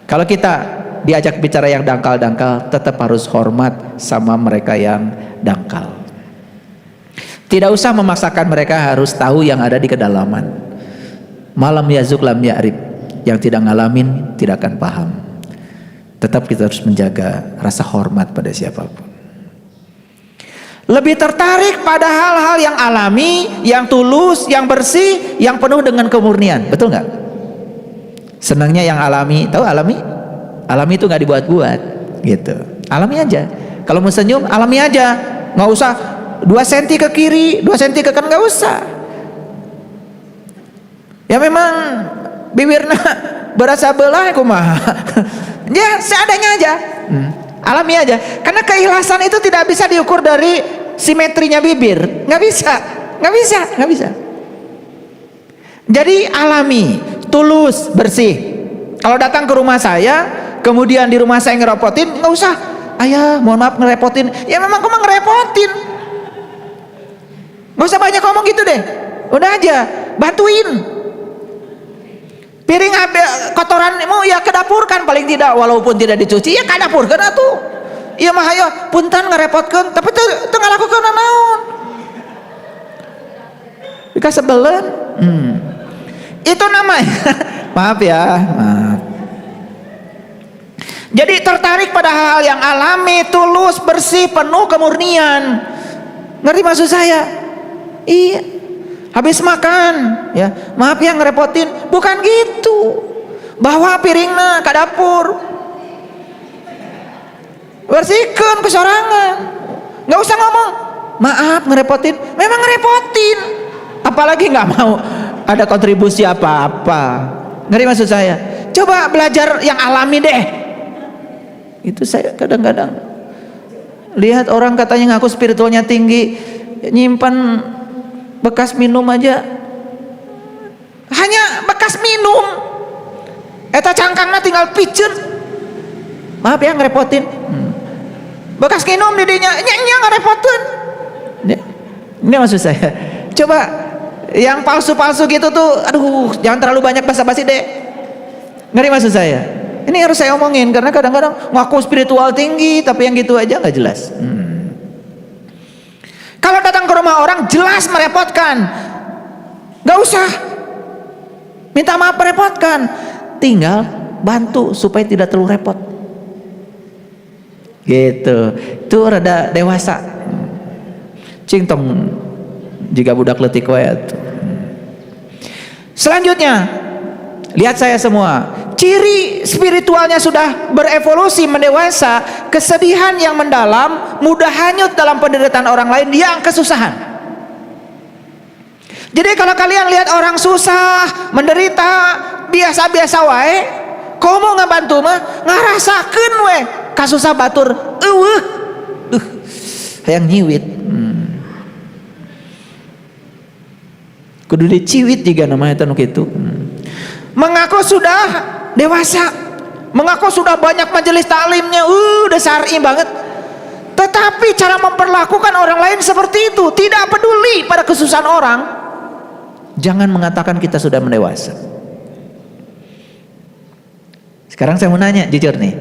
kalau kita diajak bicara yang dangkal-dangkal, tetap harus hormat sama mereka yang dangkal. Tidak usah memaksakan mereka harus tahu yang ada di kedalaman. Malam yazuk lam ya'rib, yang tidak ngalamin tidak akan paham. Tetap kita harus menjaga rasa hormat pada siapapun. Lebih tertarik pada hal-hal yang alami, yang tulus, yang bersih, yang penuh dengan kemurnian. Betul nggak? Senangnya yang alami. Tahu alami? Alami itu nggak dibuat-buat, gitu. Alami aja. Kalau mau senyum, alami aja. Nggak usah 2 cm ke kiri, 2 cm ke kanan, nggak usah. Ya memang bibirna berasa belah, kumaha. Ya seadanya aja. Alami aja. Karena keikhlasan itu tidak bisa diukur dari simetrinya bibir. Nggak bisa. Jadi alami, tulus, bersih. Kalau datang ke rumah saya, kemudian di rumah saya ngerepotin, nggak usah. Ayah, mohon maaf ngerepotin. Ya memang kamu ngerepotin. Nggak usah banyak ngomong gitu deh. Udah aja, bantuin. Piring kotoranmu ya ke dapur kan, paling tidak walaupun tidak dicuci ya ke dapur kan atuh. Iya mah ayo punten ngerepotkeun, tapi teu ngalakukeun naon. Dikasebeleun. Itu namanya maaf. Jadi tertarik pada hal-hal yang alami, tulus, bersih, penuh kemurnian. Ngerti maksud saya? Iya. Habis makan, ya maaf ya ngerepotin, bukan gitu. Bawa piringna ke dapur, bersihkan ke sorangan, nggak usah ngomong maaf ngerepotin, memang ngerepotin, apalagi nggak mau ada kontribusi apa-apa. Ngerti maksud saya? Coba belajar yang alami deh. Itu saya kadang-kadang lihat orang katanya ngaku spiritualnya tinggi, nyimpan bekas minum aja, hanya bekas minum, eta cangkangna tinggal piceun, maaf ya ngerepotin, bekas minum didinya nya ngerepotin. Ini maksud saya. Coba yang palsu-palsu gitu tuh, aduh jangan terlalu banyak basa-basi deh. Ngerti maksud saya? Ini harus saya omongin karena kadang-kadang ngaku spiritual tinggi tapi yang gitu aja nggak jelas. Kalau datang ke rumah orang jelas merepotkan, gak usah minta maaf merepotkan, tinggal bantu supaya tidak terlalu repot. Gitu, itu rada dewasa. Cing tong jika budak leutik wae. Selanjutnya, lihat saya semua. Ciri spiritualnya sudah berevolusi mendewasa, kesedihan yang mendalam, mudah hanyut dalam penderitaan orang lain yang kesusahan. Jadi kalau kalian lihat orang susah, menderita, biasa-biasa wae, komo ngabantu mah ngarasakeun we kasusah batur hayang nyiwit. Kudu diciwit juga namanya eta nu kitu. Mengaku sudah dewasa, mengaku sudah banyak majelis taklimnya, udah syar'i banget, tetapi cara memperlakukan orang lain seperti itu, tidak peduli pada kesusahan orang. Jangan mengatakan kita sudah mendewasa. Sekarang saya mau nanya jujur nih,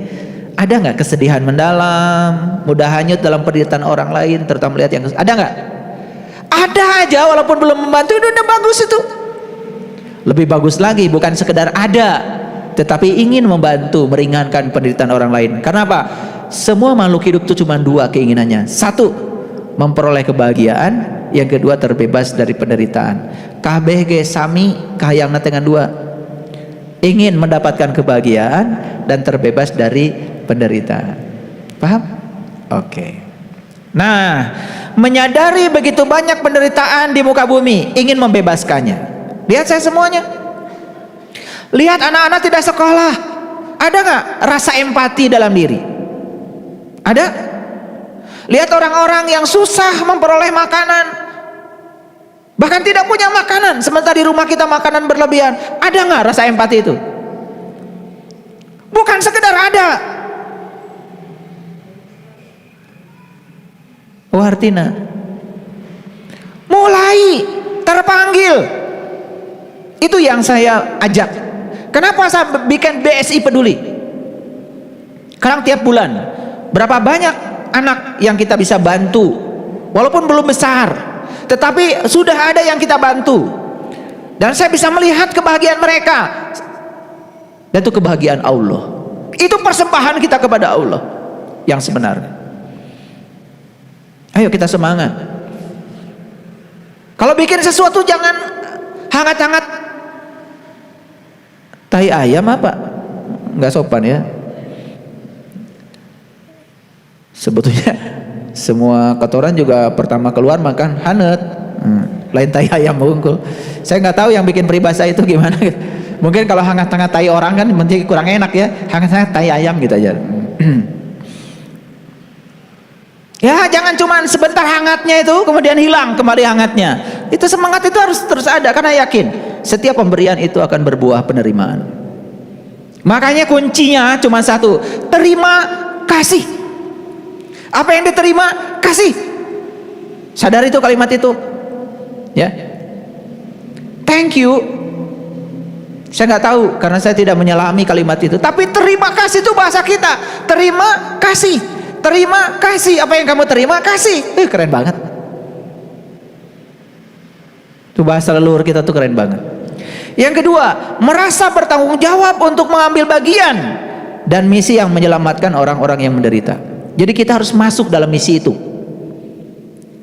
ada nggak kesedihan mendalam, mudah hanyut dalam penderitaan orang lain, terutama melihat yang ada nggak? Ada aja, walaupun belum membantu itu udah bagus itu. Lebih bagus lagi bukan sekedar ada, tetapi ingin membantu meringankan penderitaan orang lain. Karena apa? Semua makhluk hidup itu cuma dua keinginannya. Satu, memperoleh kebahagiaan. Yang kedua, terbebas dari penderitaan. Kabeh ge sami kahayangna dengan dua, ingin mendapatkan kebahagiaan dan terbebas dari penderitaan. Paham? Oke. Nah, menyadari begitu banyak penderitaan di muka bumi, ingin membebaskannya. Lihat saya semuanya. Lihat anak-anak tidak sekolah, ada nggak rasa empati dalam diri? Ada? Lihat orang-orang yang susah memperoleh makanan, bahkan tidak punya makanan, sementara di rumah kita makanan berlebihan. Ada nggak rasa empati itu? Bukan sekedar ada. Wartina mulai terpanggil. Itu yang saya ajak. Kenapa saya bikin BSI Peduli? Sekarang tiap bulan berapa banyak anak yang kita bisa bantu, walaupun belum besar, tetapi sudah ada yang kita bantu, dan saya bisa melihat kebahagiaan mereka. Dan itu kebahagiaan Allah. Itu persembahan kita kepada Allah yang sebenarnya. Ayo kita semangat. Kalau bikin sesuatu jangan hangat-hangat. Tai ayam apa? Nggak sopan ya. Sebetulnya semua kotoran juga pertama keluar makan hanet. Lain tai ayam bungkul. Saya nggak tahu yang bikin peribahasa itu gimana. Mungkin kalau hangat-hangat tai orang kan mungkin kurang enak ya. Hangat-hangat tai ayam gitu aja. Ya jangan cuma sebentar hangatnya itu kemudian hilang kembali hangatnya. Itu semangat itu harus terus ada, karena yakin setiap pemberian itu akan berbuah penerimaan. Makanya kuncinya cuma satu, terima kasih. Apa yang diterima kasih. Sadar itu kalimat itu ya. Thank you, saya nggak tahu karena saya tidak menyelami kalimat itu, tapi terima kasih itu bahasa kita. Terima kasih. Terima kasih. Apa yang kamu terima kasih. Keren banget. Itu bahasa leluhur kita tuh keren banget. Yang kedua, merasa bertanggung jawab untuk mengambil bagian dan misi yang menyelamatkan orang-orang yang menderita. Jadi kita harus masuk dalam misi itu.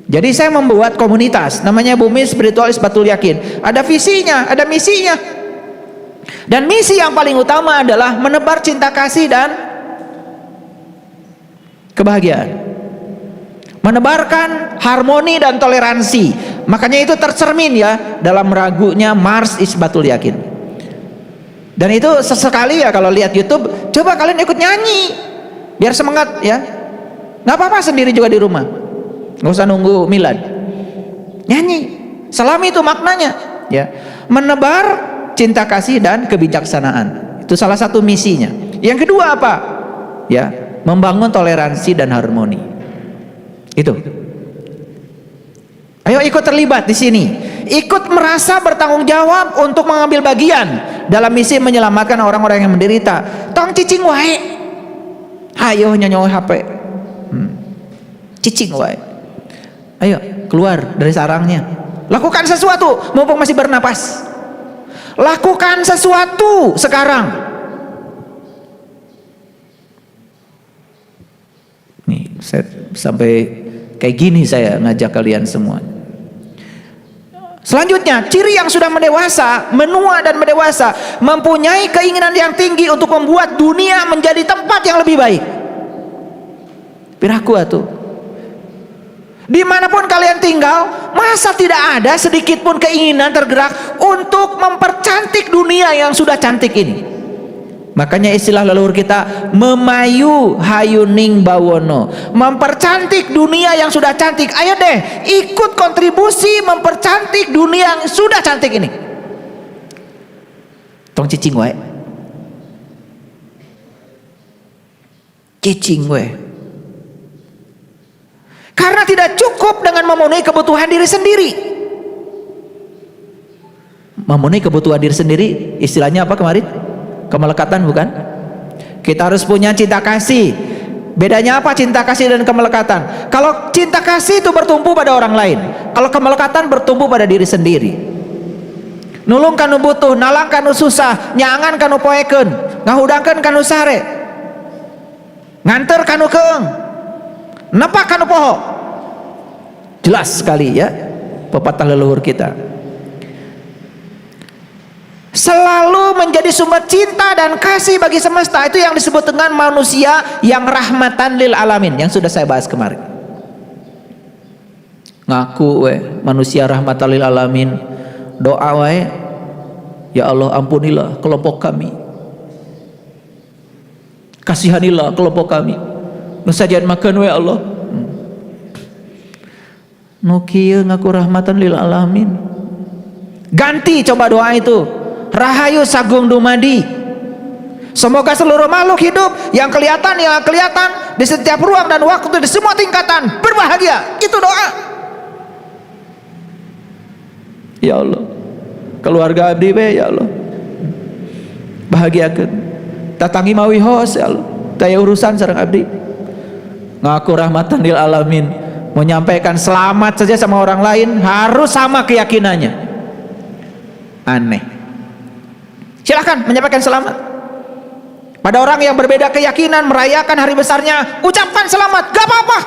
Jadi saya membuat komunitas namanya Bumi Spiritual Isbatul Yakin. Ada visinya, ada misinya. Dan misi yang paling utama adalah menebar cinta kasih dan kebahagiaan, menebarkan harmoni dan toleransi. Makanya itu tercermin ya dalam ragunya Mars Isbatul Yakin. Dan itu sesekali ya kalau lihat YouTube, coba kalian ikut nyanyi biar semangat ya. Nggak apa-apa sendiri juga di rumah, nggak usah nunggu milad. Nyanyi, selami itu maknanya ya, menebar cinta kasih dan kebijaksanaan. Itu salah satu misinya. Yang kedua apa? Ya, membangun toleransi dan harmoni. Itu. Ayo ikut terlibat di sini. Ikut merasa bertanggung jawab untuk mengambil bagian dalam misi menyelamatkan orang-orang yang menderita. Tong cicing wae. Ayo nyanyi HP. Cicing wae. Ayo keluar dari sarangnya. Lakukan sesuatu mumpung masih bernapas. Lakukan sesuatu sekarang. Nih, saya sampai kayak gini saya ngajak kalian semua. Selanjutnya, ciri yang sudah mendewasa, menua dan mendewasa, mempunyai keinginan yang tinggi untuk membuat dunia menjadi tempat yang lebih baik. Piraku atuh. Dimanapun kalian tinggal, masa tidak ada sedikit pun keinginan tergerak untuk mempercantik dunia yang sudah cantik ini? Makanya istilah leluhur kita memayu hayuning bawono, mempercantik dunia yang sudah cantik. Ayo deh ikut kontribusi mempercantik dunia yang sudah cantik ini. Tong cicing wae. Cicing we. Karena tidak cukup dengan memenuhi kebutuhan diri sendiri. Memenuhi kebutuhan diri sendiri, istilahnya apa kemarin? Kemelekatan bukan? Kita harus punya cinta kasih. Bedanya apa cinta kasih dan kemelekatan? Kalau cinta kasih itu bertumpu pada orang lain, kalau kemelekatan bertumpu pada diri sendiri. Nulung kanu butuh, nalang kanu susah, nyangan kanu poeken, ngahudangkeun kanu sare, nganter kanu keung, nepak kanu poho. Jelas sekali ya pepatah leluhur kita. Selalu menjadi sumber cinta dan kasih bagi semesta. Itu yang disebut dengan manusia yang rahmatan lil alamin, yang sudah saya bahas kemarin. Ngaku manusia rahmatan lil alamin, doa ya Allah ampunilah kelompok kami, kasihanilah kelompok kami, nusajan makan Allah. Nukieu ngaku rahmatan lil alamin. Ganti coba doa itu. Rahayu sagung dumadi. Semoga seluruh makhluk hidup yang kelihatan di setiap ruang dan waktu, di semua tingkatan berbahagia. Itu doa. Ya Allah, keluarga abdi ya Allah, bahagiakeun. Tatangi mawi hos ya Allah, daya urusan sareng abdi. Ngaku rahmatan lil alamin, menyampaikan selamat saja sama orang lain harus sama keyakinannya. Aneh. Silahkan menyampaikan selamat pada orang yang berbeda keyakinan, merayakan hari besarnya, ucapkan selamat, gak apa-apa.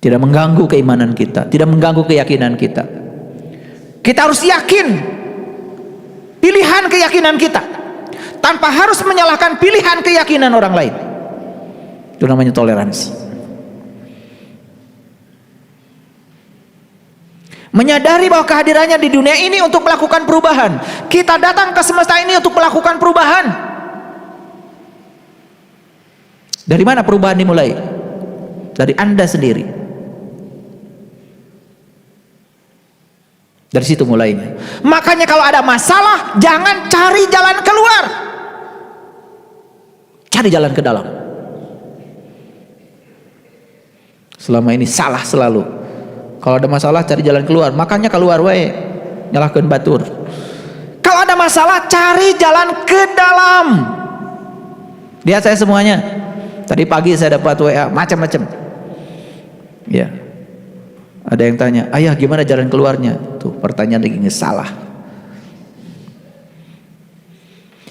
Tidak mengganggu keimanan kita, tidak mengganggu keyakinan kita. Kita harus yakin pilihan keyakinan kita tanpa harus menyalahkan pilihan keyakinan orang lain. Itu namanya toleransi. Menyadari bahwa kehadirannya di dunia ini untuk melakukan perubahan. Kita datang ke semesta ini untuk melakukan perubahan. Dari mana perubahan dimulai? Dari Anda sendiri. Dari situ mulainya. Makanya kalau ada masalah, jangan cari jalan keluar, cari jalan ke dalam. Selama ini salah selalu. Kalau ada masalah cari jalan keluar, makanya keluar wae, nyalahkeun batur. Kalau ada masalah cari jalan ke dalam. Lihat saya semuanya. Tadi pagi saya dapat WA macam-macam. Ya. Ada yang tanya, "Ayah, gimana jalan keluarnya?" Tuh, pertanyaan lagi salah.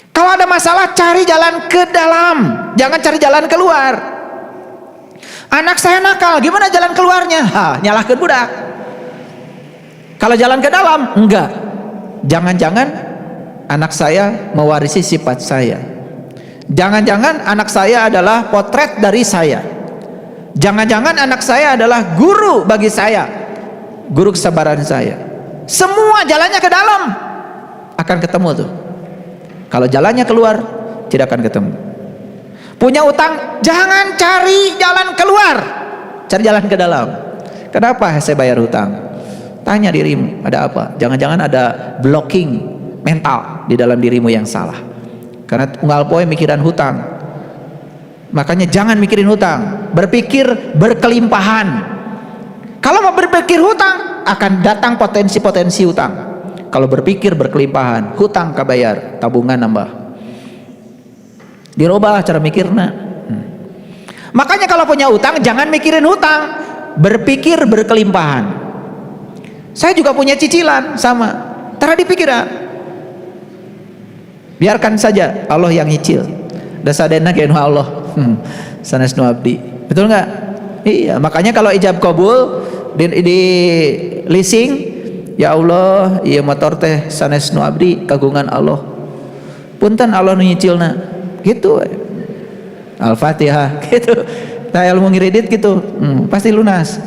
Kalau ada masalah cari jalan ke dalam, jangan cari jalan keluar. Anak saya nakal, gimana jalan keluarnya? Nyalahkan budak. Kalau jalan ke dalam, enggak. Jangan-jangan anak saya mewarisi sifat saya. Jangan-jangan anak saya adalah potret dari saya. Jangan-jangan anak saya adalah guru bagi saya, guru kesabaran saya. Semua jalannya ke dalam akan ketemu tuh. Kalau jalannya keluar, tidak akan ketemu. Punya utang, jangan cari jalan keluar, cari jalan ke dalam. Kenapa saya bayar hutang? Tanya dirimu, ada apa? Jangan-jangan ada blocking mental di dalam dirimu yang salah. Karena unggal poe mikiran hutang. Makanya jangan mikirin hutang, berpikir berkelimpahan. Kalau mau berpikir hutang, akan datang potensi-potensi hutang. Kalau berpikir berkelimpahan, hutang kabayar, tabungan nambah. Dirubah cara mikirna. Makanya kalau punya utang jangan mikirin hutang, berpikir berkelimpahan. Saya juga punya cicilan sama, tara dipikiran. Biarkan saja Allah yang nyicil. Dasadena ke Allah. Sanes nu abdi. Betul nggak? Iya. Makanya kalau ijab kabul di leasing, ya Allah, iya motor teh sanes nu abdi kagungan Allah. Punten Allah nu nyicilna. Gitu. Al-Fatihah gitu. Nah, ilmu ngiridit gitu. Pasti lunas.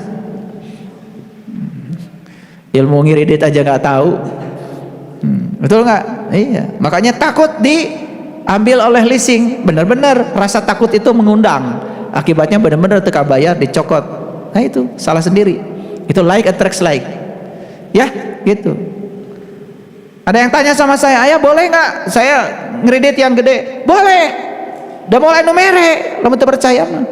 Ilmu ngiridit aja nggak tahu. Betul nggak? Iya. Makanya takut diambil oleh leasing. Benar-benar rasa takut itu mengundang. Akibatnya benar-benar teka bayar dicokot. Nah itu salah sendiri. Itu like attracts like. Ya, gitu. Ada yang tanya sama saya, ayah boleh nggak saya ngredit yang gede? Boleh. Udah mulai numere, lo percaya mah.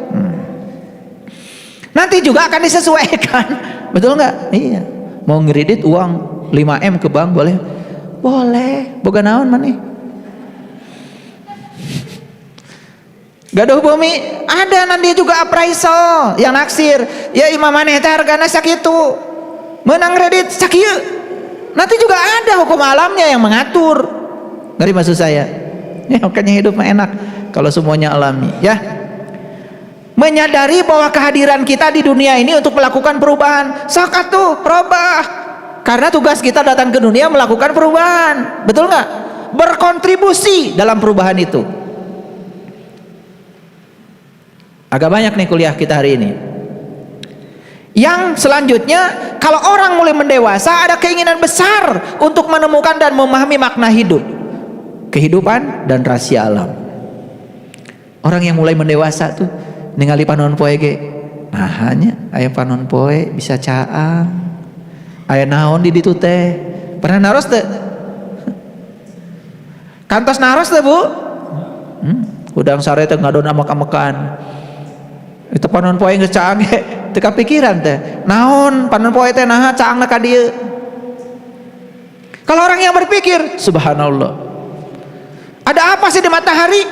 Nanti juga akan disesuaikan, betul nggak? Iya. Mau ngredit uang 5M ke bank boleh? Boleh. Boga naon maneh? Gaduh bumi ada nanti juga appraisal yang naksir. Ya imam maneh teh hargana sakitu. Menang kredit sakieu. Nanti juga ada hukum alamnya yang mengatur. Ngerti maksud saya? Ya makanya hidup mah enak kalau semuanya alami, ya. Menyadari bahwa kehadiran kita di dunia ini untuk melakukan perubahan. Sok atuh robah. Karena tugas kita datang ke dunia melakukan perubahan. Betul nggak? Berkontribusi dalam perubahan itu. Agak banyak nih kuliah kita hari ini. Yang selanjutnya, kalau orang mulai mendewasa, ada keinginan besar untuk menemukan dan memahami makna hidup, kehidupan dan rahasia alam. Orang yang mulai mendewasa tuh ningali panon poe ge, nah hanya aya panon poe bisa caang, aya naon di ditu teh, pernah naros teh? Kantos naros teh bu? Udang sare teh ngadon amek-amekan. Itu panon poe geus caang ge teu kapikiran teh. Naon panon poe teh naha caangna ka dieu. Kalau orang yang berpikir, subhanallah. Ada apa sih di matahari?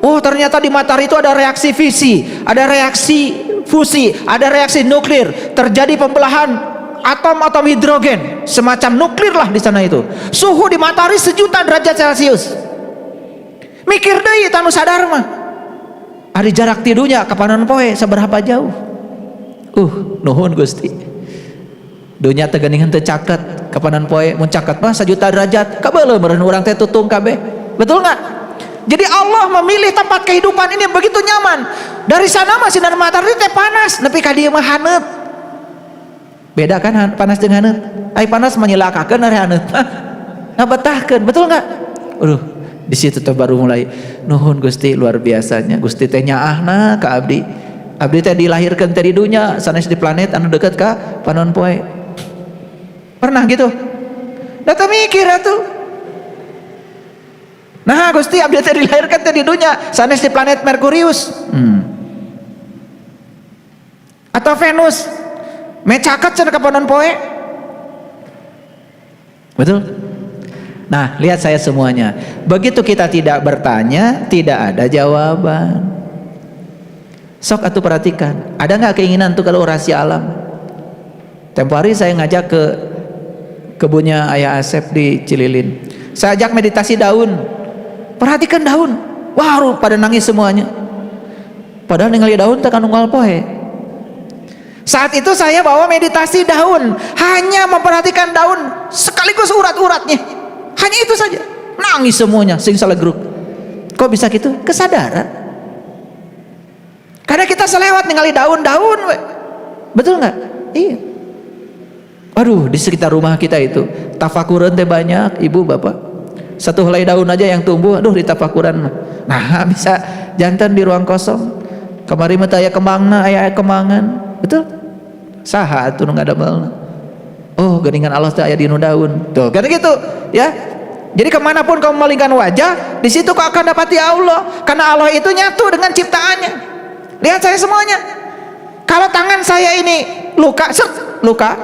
Oh, ternyata di matahari itu ada reaksi fisi, ada reaksi fusi, ada reaksi nuklir. Terjadi pembelahan atom-atom hidrogen, semacam nuklir lah di sana itu. Suhu di matahari 1.000.000 derajat Celcius. Mikir deui tanu sadar mah. Ada jarak tidunya ke panon poe seberapa jauh? Nuhun Gusti. Dunya teh geuningan teu caket, ka panon poe mun caket mah 1.000.000 derajat. Kabeuleuh meureun urang teh tutung kabeh. Betul enggak? Jadi Allah memilih tempat kehidupan ini begitu nyaman. Dari sana mah sinar matahari teh panas, nepi ka dieu mah haneut. Beda kan panas jeung haneut? Ai panas menyilakakeun ari haneut mah ngabetahkeun, betul enggak? Di situ tuh baru mulai nuhun Gusti, luar biasanya Gusti teh nyaahna ka abdi. Abdi teh dilahirkeun teh di dunya sanes di planet anu deket ka panon poe. Pernah gitu? Da teu mikir atuh. Nah Gusti abdi teh dilahirkeun teh di dunya sanes di planet Merkurius. Atau Venus. Mecaket cenah ka panon poe. Betul? Nah, lihat saya semuanya. Begitu kita tidak bertanya, tidak ada jawaban. Sok atuh perhatikan. Ada nggak keinginan tuh kalau rahasia alam? Tempo hari saya ngajak ke kebunnya Ayah Asep di Cililin. Saya ajak meditasi daun. Perhatikan daun. Wah, pada nangis semuanya. Padahal ningali daun tekan unggal poe. Saat itu saya bawa meditasi daun, hanya memperhatikan daun sekaligus urat-uratnya. Hanya itu saja, nangis semuanya, sing salegrup. Kok bisa gitu? Kesadaran. Karena kita selewat ningali daun-daun, betul nggak? Iya. Aduh, di sekitar rumah kita itu tafakuran teh banyak, ibu bapak. Satu helai daun aja yang tumbuh, aduh di tafakuran mah. Nah bisa jantan di ruang kosong. Kamari mah aya kembangna, aya kembangan, betul? Saha atuh nu ngadamelna. Oh, geuningan Allah teh aya di nu daun. Tuh, kan gitu, ya. Jadi kemanapun kamu memalingkan wajah, di situ kau akan dapati Allah. Karena Allah itu nyatu dengan ciptaannya. Lihat saya semuanya. Kalau tangan saya ini luka, luka,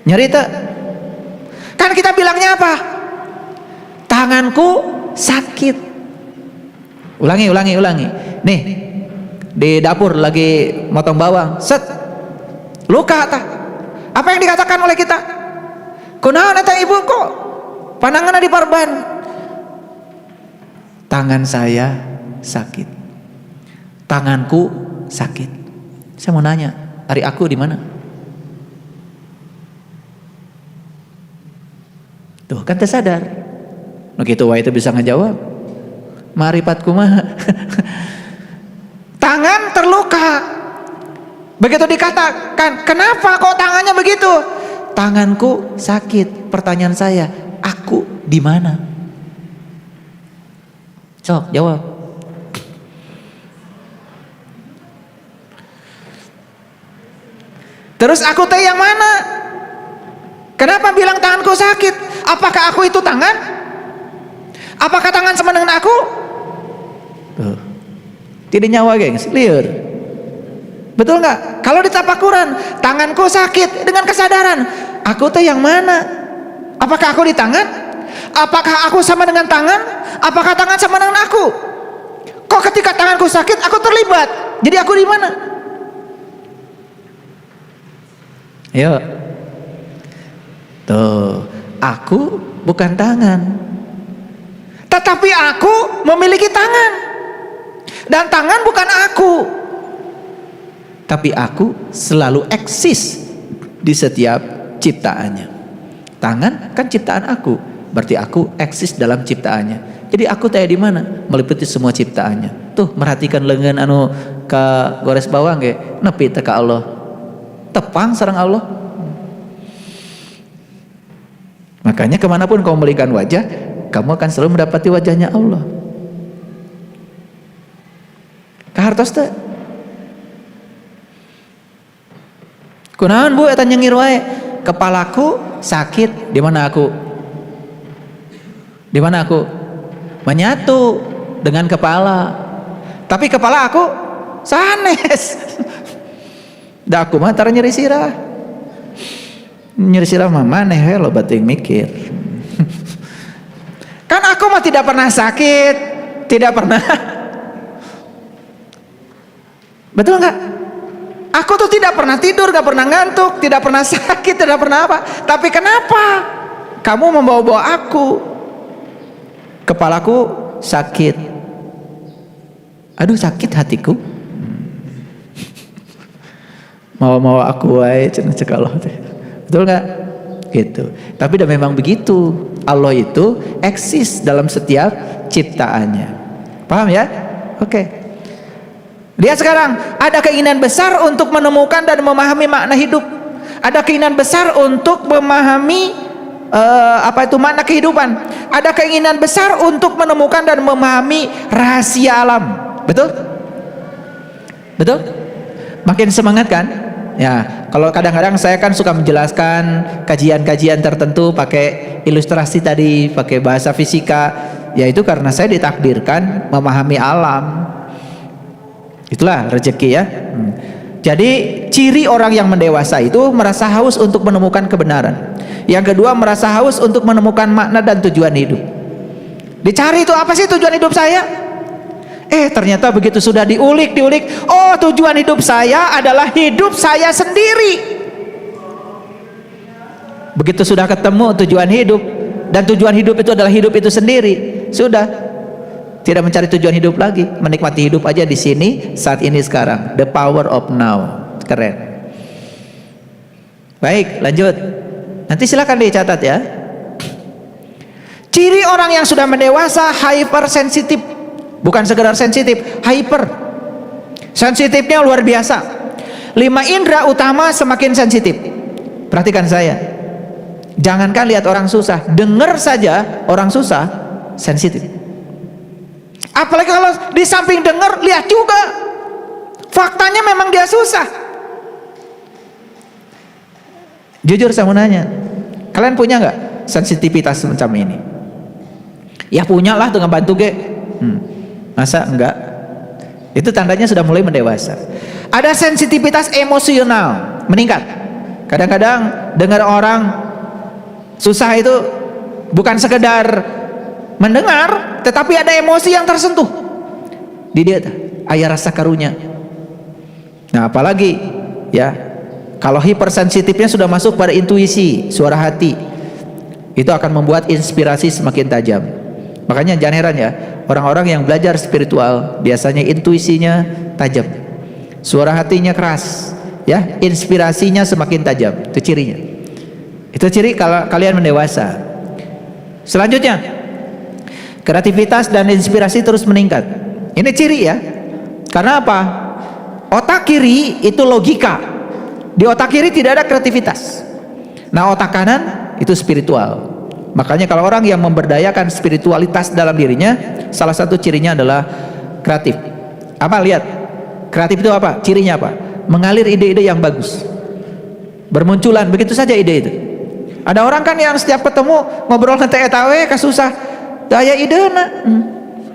nyeri teh. Kan kita bilangnya apa? Tanganku sakit. Ulangi. Nih, di dapur lagi motong bawang, luka tah. Apa yang dikatakan oleh kita? Kunaon eta ibu kok pandanganna di parban? Tangan saya sakit. Tanganku sakit. Saya mau nanya, ari aku di mana? Tuh kan teu sadar. Begitu wae itu bisa ngejawab. Maripatku mah. Tangan terluka. Begitu dikatakan, kenapa kok tangannya begitu? Tanganku sakit. Pertanyaan saya, aku di mana? Sok jawab. Terus aku teh yang mana? Kenapa bilang tanganku sakit? Apakah aku itu tangan? Apakah tangan sama dengan aku? Tuh. Tidak nyawa, gengs, liur. Betul nggak? Kalau di tapakuran, tanganku sakit dengan kesadaran, aku tuh yang mana? Apakah aku di tangan? Apakah aku sama dengan tangan? Apakah tangan sama dengan aku? Kok ketika tanganku sakit, aku terlibat? Jadi aku di mana? Ayo. Tuh, aku bukan tangan. Tetapi aku memiliki tangan. Dan tangan bukan aku. Tapi aku selalu eksis di setiap ciptaannya. Tangan kan ciptaan aku, berarti aku eksis dalam ciptaannya. Jadi aku tanya di mana? Meliputi semua ciptaannya. Tuh merhatikan lengan anu ka gores bawang ge, nepi teh ka Allah. Tepang sareng Allah. Makanya kemanapun kamu melingkan wajah, kamu akan selalu mendapati wajahnya Allah. Kahartos teh. Kunaon Bu eta nyengir wae? Kepalaku sakit. Di mana aku? Di mana aku? Menyatu dengan kepala. Tapi kepala aku sanes. Da aku mah tara nyeri sirah. Nyeri sirah mah maneh we lo bating mikir. Kan aku mah tidak pernah sakit, tidak pernah. Betul enggak? Aku tuh tidak pernah tidur, gak pernah ngantuk, tidak pernah sakit, tidak pernah apa. Tapi kenapa kamu membawa-bawa aku? Kepalaku sakit. Aduh sakit hatiku. Mau aku wae cenah cek Allah. Betul nggak? Gitu. Tapi udah memang begitu. Allah itu eksis dalam setiap ciptaannya. Paham ya? Oke. Lihat sekarang, ada keinginan besar untuk menemukan dan memahami makna hidup. Ada keinginan besar untuk memahami makna kehidupan. Ada keinginan besar untuk menemukan dan memahami rahasia alam. Betul? Betul? Makin semangat kan? Ya, kalau kadang-kadang saya kan suka menjelaskan kajian-kajian tertentu pakai ilustrasi tadi, pakai bahasa fisika. Ya itu karena saya ditakdirkan memahami alam. Itulah rezeki ya. Jadi ciri orang yang mendewasa itu merasa haus untuk menemukan kebenaran. Yang kedua merasa haus untuk menemukan makna dan tujuan hidup. Dicari itu apa sih tujuan hidup saya? Ternyata begitu sudah diulik, oh tujuan hidup saya adalah hidup saya sendiri. Begitu sudah ketemu tujuan hidup, dan tujuan hidup itu adalah hidup itu sendiri, sudah tidak mencari tujuan hidup lagi, menikmati hidup aja di sini saat ini sekarang. The power of now. Keren. Baik, lanjut. Nanti silakan dicatat ya. Ciri orang yang sudah mendewasa hypersensitif. Bukan sekedar sensitif, hyper. Sensitifnya luar biasa. 5 indera utama semakin sensitif. Perhatikan saya. Jangankan lihat orang susah, dengar saja orang susah sensitif. Apalagi kalau di samping dengar, lihat juga. Faktanya memang dia susah. Jujur saya mau nanya, kalian punya nggak sensitivitas semacam ini? Ya punya lah, dengan bantu ge. Masa enggak? Itu tandanya sudah mulai mendewasa. Ada sensitivitas emosional meningkat. Kadang-kadang dengar orang susah itu bukan sekedar mendengar, tetapi ada emosi yang tersentuh di dia, aya rasa karunya. Nah apalagi ya, kalau hipersensitifnya sudah masuk pada intuisi, suara hati, itu akan membuat inspirasi semakin tajam. Makanya jangan heran ya, orang-orang yang belajar spiritual biasanya intuisinya tajam, suara hatinya keras, ya, inspirasinya semakin tajam. Itu cirinya. Itu ciri kalau kalian mendewasa. Selanjutnya, kreativitas dan inspirasi terus meningkat. Ini ciri ya. Karena apa? Otak kiri itu logika. Di otak kiri tidak ada kreativitas. Nah, otak kanan itu spiritual. Makanya kalau orang yang memberdayakan spiritualitas dalam dirinya, salah satu cirinya adalah kreatif. Apa? Lihat. Kreatif itu apa? Cirinya apa? Mengalir ide-ide yang bagus. Bermunculan begitu saja ide itu. Ada orang kan yang setiap ketemu ngobrol teh eta we kasusah. Daya idena.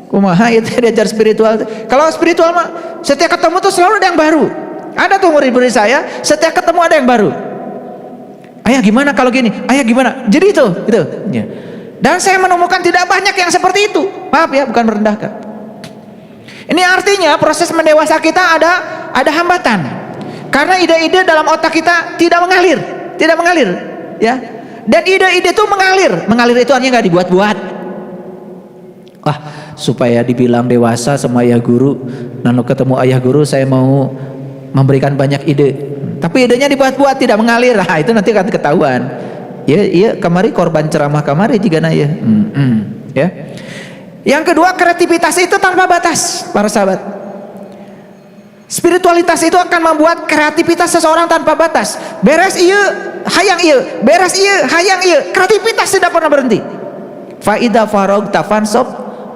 Kumaha itu diajar spiritual. Kalau spiritual mah setiap ketemu tuh selalu ada yang baru. Ada tuh murid-murid saya, setiap ketemu ada yang baru. Ayah gimana kalau gini? Ayah gimana? Jadi itu. Ya. Dan saya menemukan tidak banyak yang seperti itu. Maaf ya, bukan merendahkan. Ini artinya proses mendewasa kita ada hambatan. Karena ide-ide dalam otak kita tidak mengalir, ya. Dan ide-ide itu mengalir itu artinya nggak dibuat-buat. Wah, supaya dibilang dewasa sama ayah guru, lalu ketemu ayah guru saya mau memberikan banyak ide. Tapi idenya dibuat-buat, tidak mengalir. Nah, itu nanti akan ketahuan. Iya, kamari korban ceramah kamari jika naya. Ya. Yang kedua, kreativitas itu tanpa batas, para sahabat. Spiritualitas itu akan membuat kreativitas seseorang tanpa batas. Beres iya, hayang iya, beres iya, hayang iya. Kreativitas tidak pernah berhenti. Fa idza faragta fansab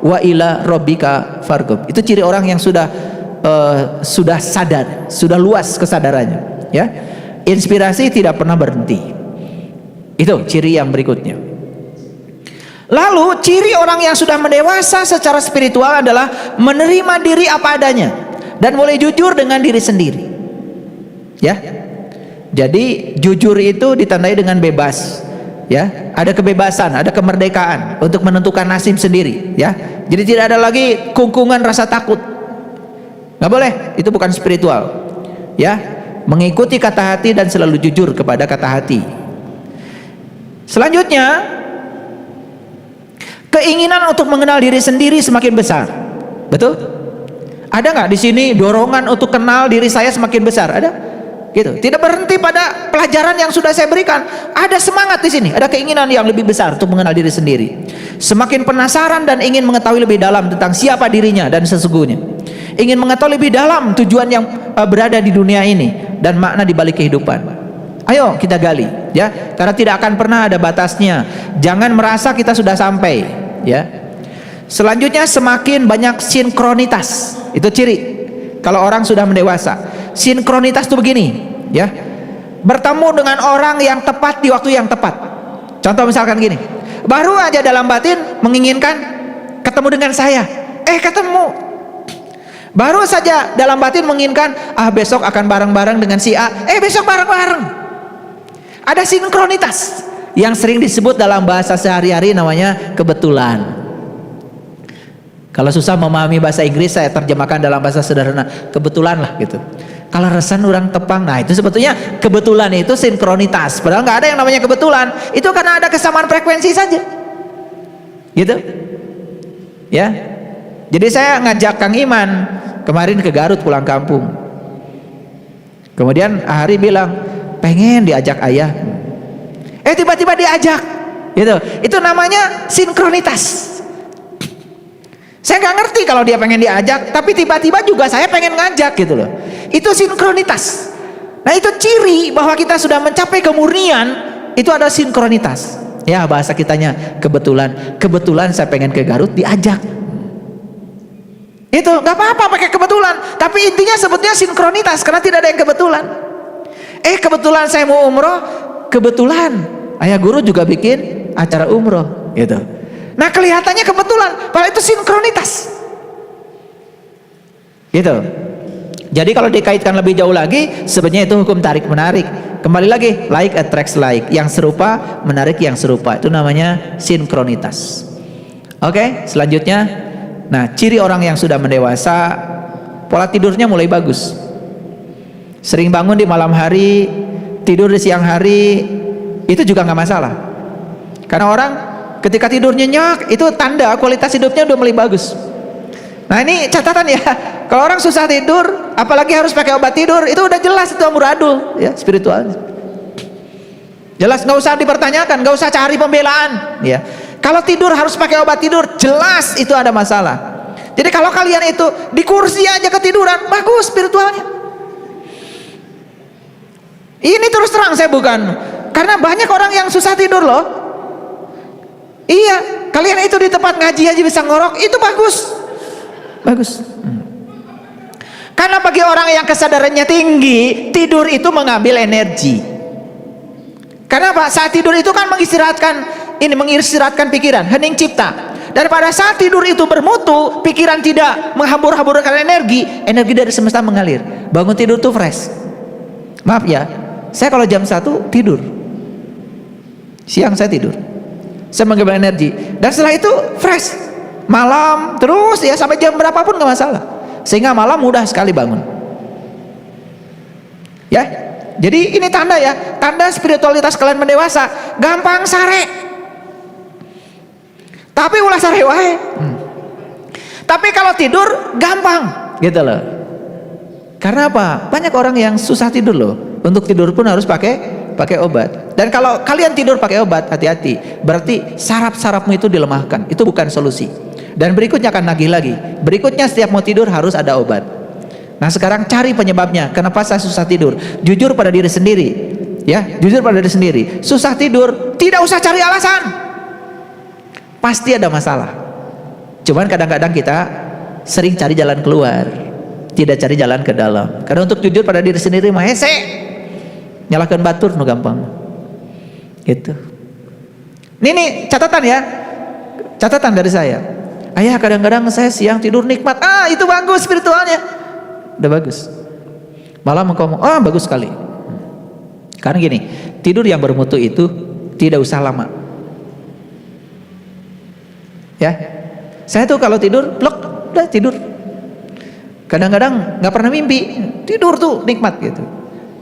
wa ila rabbika farghab. Itu ciri orang yang sudah sadar, sudah luas kesadarannya, ya. Inspirasi tidak pernah berhenti. Itu ciri yang berikutnya. Lalu ciri orang yang sudah mendewasa secara spiritual adalah menerima diri apa adanya dan mulai jujur dengan diri sendiri, ya. Jadi jujur itu ditandai dengan bebas, ya. Ada kebebasan, ada kemerdekaan untuk menentukan nasib sendiri, ya. Jadi tidak ada lagi kungkungan rasa takut. Nggak boleh, itu bukan spiritual, ya. Mengikuti kata hati dan selalu jujur kepada kata hati. Selanjutnya, keinginan untuk mengenal diri sendiri semakin besar. Betul? Ada nggak di sini dorongan untuk kenal diri saya semakin besar? Ada? Gitu. Tidak berhenti pada pelajaran yang sudah saya berikan. Ada semangat di sini, ada keinginan yang lebih besar untuk mengenal diri sendiri. Semakin penasaran dan ingin mengetahui lebih dalam tentang siapa dirinya dan sesungguhnya. Ingin mengetahui lebih dalam tujuan yang berada di dunia ini dan makna di balik kehidupan. Ayo kita gali, ya, karena tidak akan pernah ada batasnya. Jangan merasa kita sudah sampai, ya. Selanjutnya, semakin banyak sinkronitas. Itu ciri kalau orang sudah mendewasa. Sinkronitas itu begini, ya. Bertemu dengan orang yang tepat di waktu yang tepat. Contoh misalkan gini, baru aja dalam batin menginginkan ketemu dengan saya, ketemu. Baru saja dalam batin menginginkan, besok akan bareng-bareng dengan si A, besok bareng-bareng. Ada sinkronitas yang sering disebut dalam bahasa sehari-hari namanya kebetulan. Kalau susah memahami bahasa Inggris, saya terjemahkan dalam bahasa sederhana, kebetulan lah gitu. Kalau resan orang tepang, nah itu sebetulnya kebetulan itu sinkronitas. Padahal nggak ada yang namanya kebetulan. Itu karena ada kesamaan frekuensi saja, gitu, ya. Jadi saya ngajak Kang Iman kemarin ke Garut pulang kampung. Kemudian Ahari bilang, pengen diajak ayah, tiba-tiba diajak, gitu. Itu namanya sinkronitas. Saya nggak ngerti kalau dia pengen diajak, tapi tiba-tiba juga saya pengen ngajak, gitu loh. Itu sinkronitas. Nah, itu ciri bahwa kita sudah mencapai kemurnian. Itu ada sinkronitas. Ya, bahasa kitanya kebetulan. Kebetulan saya pengen ke Garut diajak. Itu nggak apa-apa pakai kebetulan, tapi intinya sebetulnya sinkronitas karena tidak ada yang kebetulan. Kebetulan saya mau umroh, kebetulan ayah guru juga bikin acara umroh, gitu. Nah, kelihatannya kebetulan, padahal itu sinkronitas, gitu. Jadi kalau dikaitkan lebih jauh lagi, sebenarnya itu hukum tarik menarik. Kembali lagi, like attracts like, yang serupa menarik yang serupa, itu namanya sinkronitas. Oke, selanjutnya, nah, ciri orang yang sudah mendewasa, pola tidurnya mulai bagus. Sering bangun di malam hari, tidur di siang hari, itu juga nggak masalah. Karena orang ketika tidur nyenyak, itu tanda kualitas hidupnya udah mulai bagus. Nah, ini catatan ya, kalau orang susah tidur, apalagi harus pakai obat tidur, itu udah jelas itu amburadul, ya, spiritual. Jelas, nggak usah dipertanyakan, nggak usah cari pembelaan, ya. Kalau tidur harus pakai obat tidur, jelas itu ada masalah. Jadi kalau kalian itu di kursi aja ketiduran, bagus spiritualnya. Ini terus terang saya bukan, karena banyak orang yang susah tidur loh. Iya, kalian itu di tempat ngaji aja bisa ngorok, itu bagus, bagus. Karena bagi orang yang kesadarannya tinggi, tidur itu mengambil energi. Karena apa? Saat tidur itu kan mengistirahatkan pikiran, hening cipta. Dan pada saat tidur itu bermutu, pikiran tidak menghambur-hamburkan energi dari semesta mengalir. Bangun tidur tuh fresh. Maaf ya, saya kalau jam 1 tidur, siang saya tidur, saya mengambil energi, dan setelah itu fresh. Malam terus ya, sampai jam berapapun gak masalah, sehingga malam mudah sekali bangun. Ya, jadi ini tanda ya, tanda spiritualitas kalian mendewasa. Gampang sare, tapi ulah sare wae. Tapi kalau tidur gampang gitu loh. Karena apa? Banyak orang yang susah tidur loh. Untuk tidur pun harus pakai obat. Dan kalau kalian tidur pakai obat, hati-hati. Berarti saraf-sarafmu itu dilemahkan. Itu bukan solusi. Dan berikutnya akan nagih lagi. Berikutnya setiap mau tidur harus ada obat. Nah, sekarang cari penyebabnya. Kenapa saya susah tidur? Jujur pada diri sendiri. Ya, jujur pada diri sendiri. Susah tidur, tidak usah cari alasan. Pasti ada masalah. Cuman kadang-kadang kita sering cari jalan keluar, tidak cari jalan ke dalam. Karena untuk jujur pada diri sendiri mah hese, nyalakan batur nu gampang gitu. Ini catatan ya, catatan dari saya. Ayah, kadang-kadang saya siang tidur nikmat. Itu bagus spiritualnya, udah bagus. Malam engkau ngomong, bagus sekali. Karena gini, tidur yang bermutu itu tidak usah lama. Ya, saya tuh kalau tidur, blok, udah tidur. Kadang-kadang nggak pernah mimpi, tidur tuh nikmat gitu.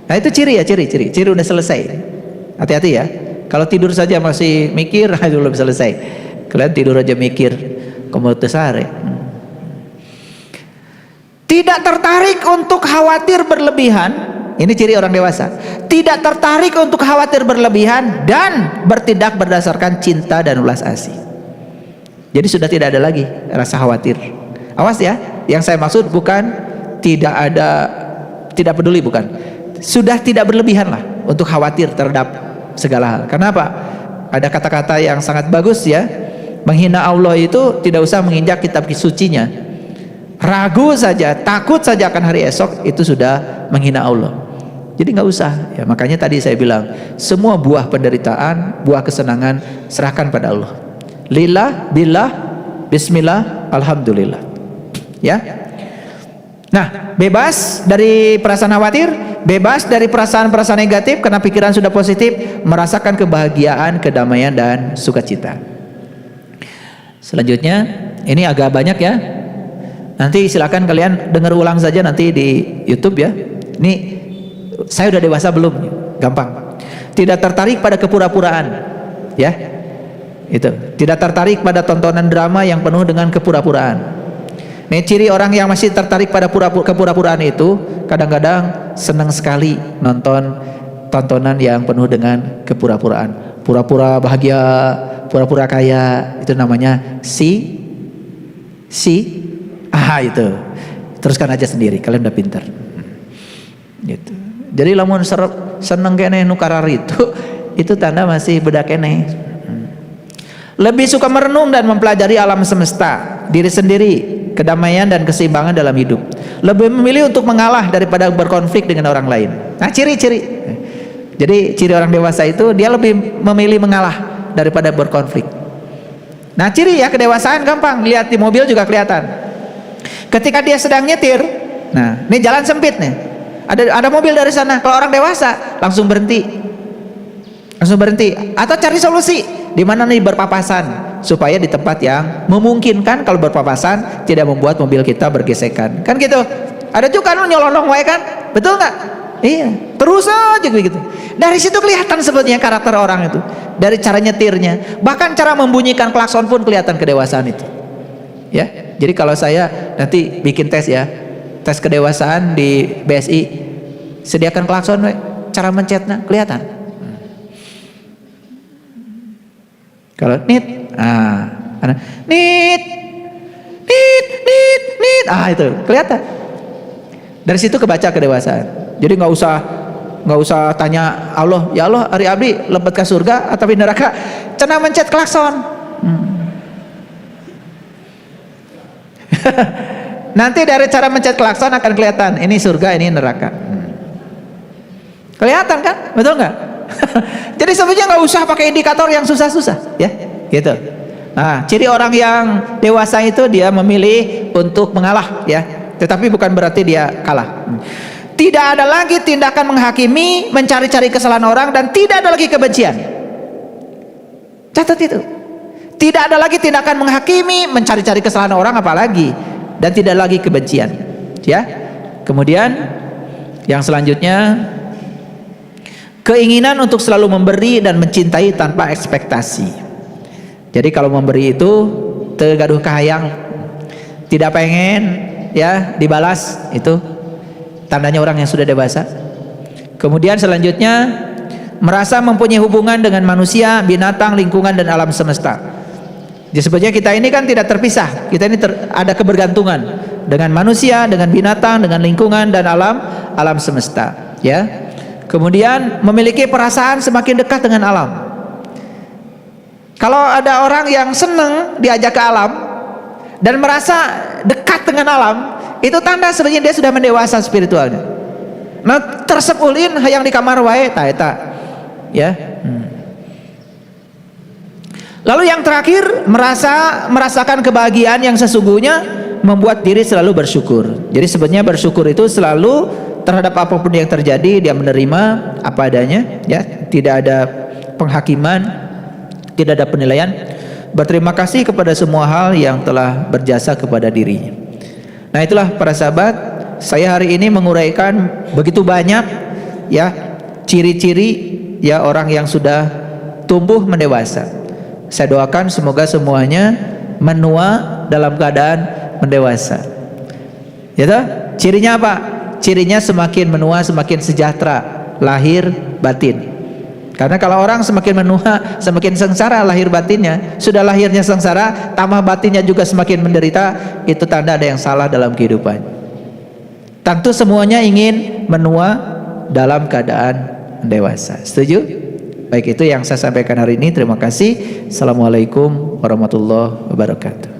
Nah itu ciri udah selesai. Hati-hati ya, kalau tidur saja masih mikir, itu belum selesai. Kalian tidur aja mikir, kamu sare. Tidak tertarik untuk khawatir berlebihan, ini ciri orang dewasa. Tidak tertarik untuk khawatir berlebihan dan bertindak berdasarkan cinta dan ulas asih. Jadi sudah tidak ada lagi rasa khawatir. Awas ya, yang saya maksud bukan tidak peduli, bukan. Sudah tidak berlebihan lah untuk khawatir terhadap segala hal. Karena apa? Ada kata-kata yang sangat bagus ya. Menghina Allah itu tidak usah menginjak kitab sucinya. Ragu saja, takut saja akan hari esok, itu sudah menghina Allah. Jadi nggak usah ya. Makanya tadi saya bilang, semua buah penderitaan, buah kesenangan serahkan pada Allah. Lillah, billah, bismillah, alhamdulillah. Ya. Nah, bebas dari perasaan khawatir, bebas dari perasaan-perasaan negatif, karena pikiran sudah positif, merasakan kebahagiaan, kedamaian dan sukacita. Selanjutnya, ini agak banyak ya. Nanti silakan kalian dengar ulang saja nanti di YouTube ya. Ini saya udah dewasa belum? Gampang. Tidak tertarik pada kepura-puraan, ya. Itu. Tidak tertarik pada tontonan drama yang penuh dengan kepura-puraan. Nih ciri orang yang masih tertarik pada kepura-puraan itu, kadang-kadang senang sekali nonton tontonan yang penuh dengan kepura-puraan. Pura-pura bahagia, pura-pura kaya, itu namanya itu. Teruskan aja sendiri, kalian udah pintar. Gitu. Jadi lamun seneng kene nu karar itu tanda masih budak kene. Lebih suka merenung dan mempelajari alam semesta, diri sendiri, kedamaian dan keseimbangan dalam hidup. Lebih memilih untuk mengalah daripada berkonflik dengan orang lain. Nah, ciri-ciri. Jadi ciri orang dewasa itu dia lebih memilih mengalah daripada berkonflik. Nah, ciri ya kedewasaan gampang, lihat di mobil juga kelihatan. Ketika dia sedang nyetir, nah, ini jalan sempit nih. Ada mobil dari sana. Kalau orang dewasa langsung berhenti. Atau cari solusi di mana nih berpapasan supaya di tempat yang memungkinkan kalau berpapasan tidak membuat mobil kita bergesekan. Kan gitu. Ada juga kan nyolong wae kan? Betul nggak? Iya. Terus aja begitu. Dari situ kelihatan sebetulnya karakter orang itu. Dari cara nyetirnya, bahkan cara membunyikan klakson pun kelihatan kedewasaan itu. Ya. Jadi kalau saya nanti bikin tes ya, tes kedewasaan di BSI, sediakan klakson we, cara mencetnya kelihatan. Kalau nit, nit, itu kelihatan. Dari situ kebaca kedewasaan. Jadi nggak usah tanya Allah, ya Allah hari abdi lebet ke surga atau di neraka, cenah mencet klakson. Nanti dari cara mencet klakson akan kelihatan ini surga, ini neraka. Kelihatan kan, betul nggak? Jadi sebenarnya nggak usah pakai indikator yang susah-susah, ya, gitu. Nah, ciri orang yang dewasa itu dia memilih untuk mengalah, ya, tetapi bukan berarti dia kalah. Tidak ada lagi tindakan menghakimi, mencari-cari kesalahan orang, dan tidak ada lagi kebencian. Catat itu. Tidak ada lagi tindakan menghakimi, mencari-cari kesalahan orang, apalagi, dan tidak lagi kebencian, ya. Kemudian yang selanjutnya, keinginan untuk selalu memberi dan mencintai tanpa ekspektasi. Jadi kalau memberi itu tegaduh kahayang, tidak pengen, ya, dibalas, itu tandanya orang yang sudah dewasa. Kemudian selanjutnya, merasa mempunyai hubungan dengan manusia, binatang, lingkungan, dan alam semesta. Jadi sebenarnya kita ini kan tidak terpisah, kita ini ada kebergantungan dengan manusia, dengan binatang, dengan lingkungan, dan alam semesta, ya. Kemudian memiliki perasaan semakin dekat dengan alam. Kalau ada orang yang senang diajak ke alam dan merasa dekat dengan alam, itu tanda sebenarnya dia sudah mendewasa spiritualnya. Nah, tersepulin hayang di kamar wae ta eta, ya. Lalu yang terakhir, merasakan kebahagiaan yang sesungguhnya, membuat diri selalu bersyukur. Jadi sebenarnya bersyukur itu selalu terhadap apapun yang terjadi, dia menerima apa adanya, ya, tidak ada penghakiman, tidak ada penilaian, berterima kasih kepada semua hal yang telah berjasa kepada dirinya. Nah, itulah para sahabat, saya hari ini menguraikan begitu banyak, ya, ciri-ciri, ya, orang yang sudah tumbuh mendewasa. Saya doakan semoga semuanya menua dalam keadaan mendewasa. Ya toh? Cirinya apa? Cirinya semakin menua semakin sejahtera lahir batin. Karena kalau orang semakin menua semakin sengsara lahir batinnya, sudah lahirnya sengsara tambah batinnya juga semakin menderita, itu tanda ada yang salah dalam kehidupan. Tentu semuanya ingin menua dalam keadaan dewasa. Setuju? Baik, itu yang saya sampaikan hari ini. Terima kasih. Assalamualaikum warahmatullahi wabarakatuh.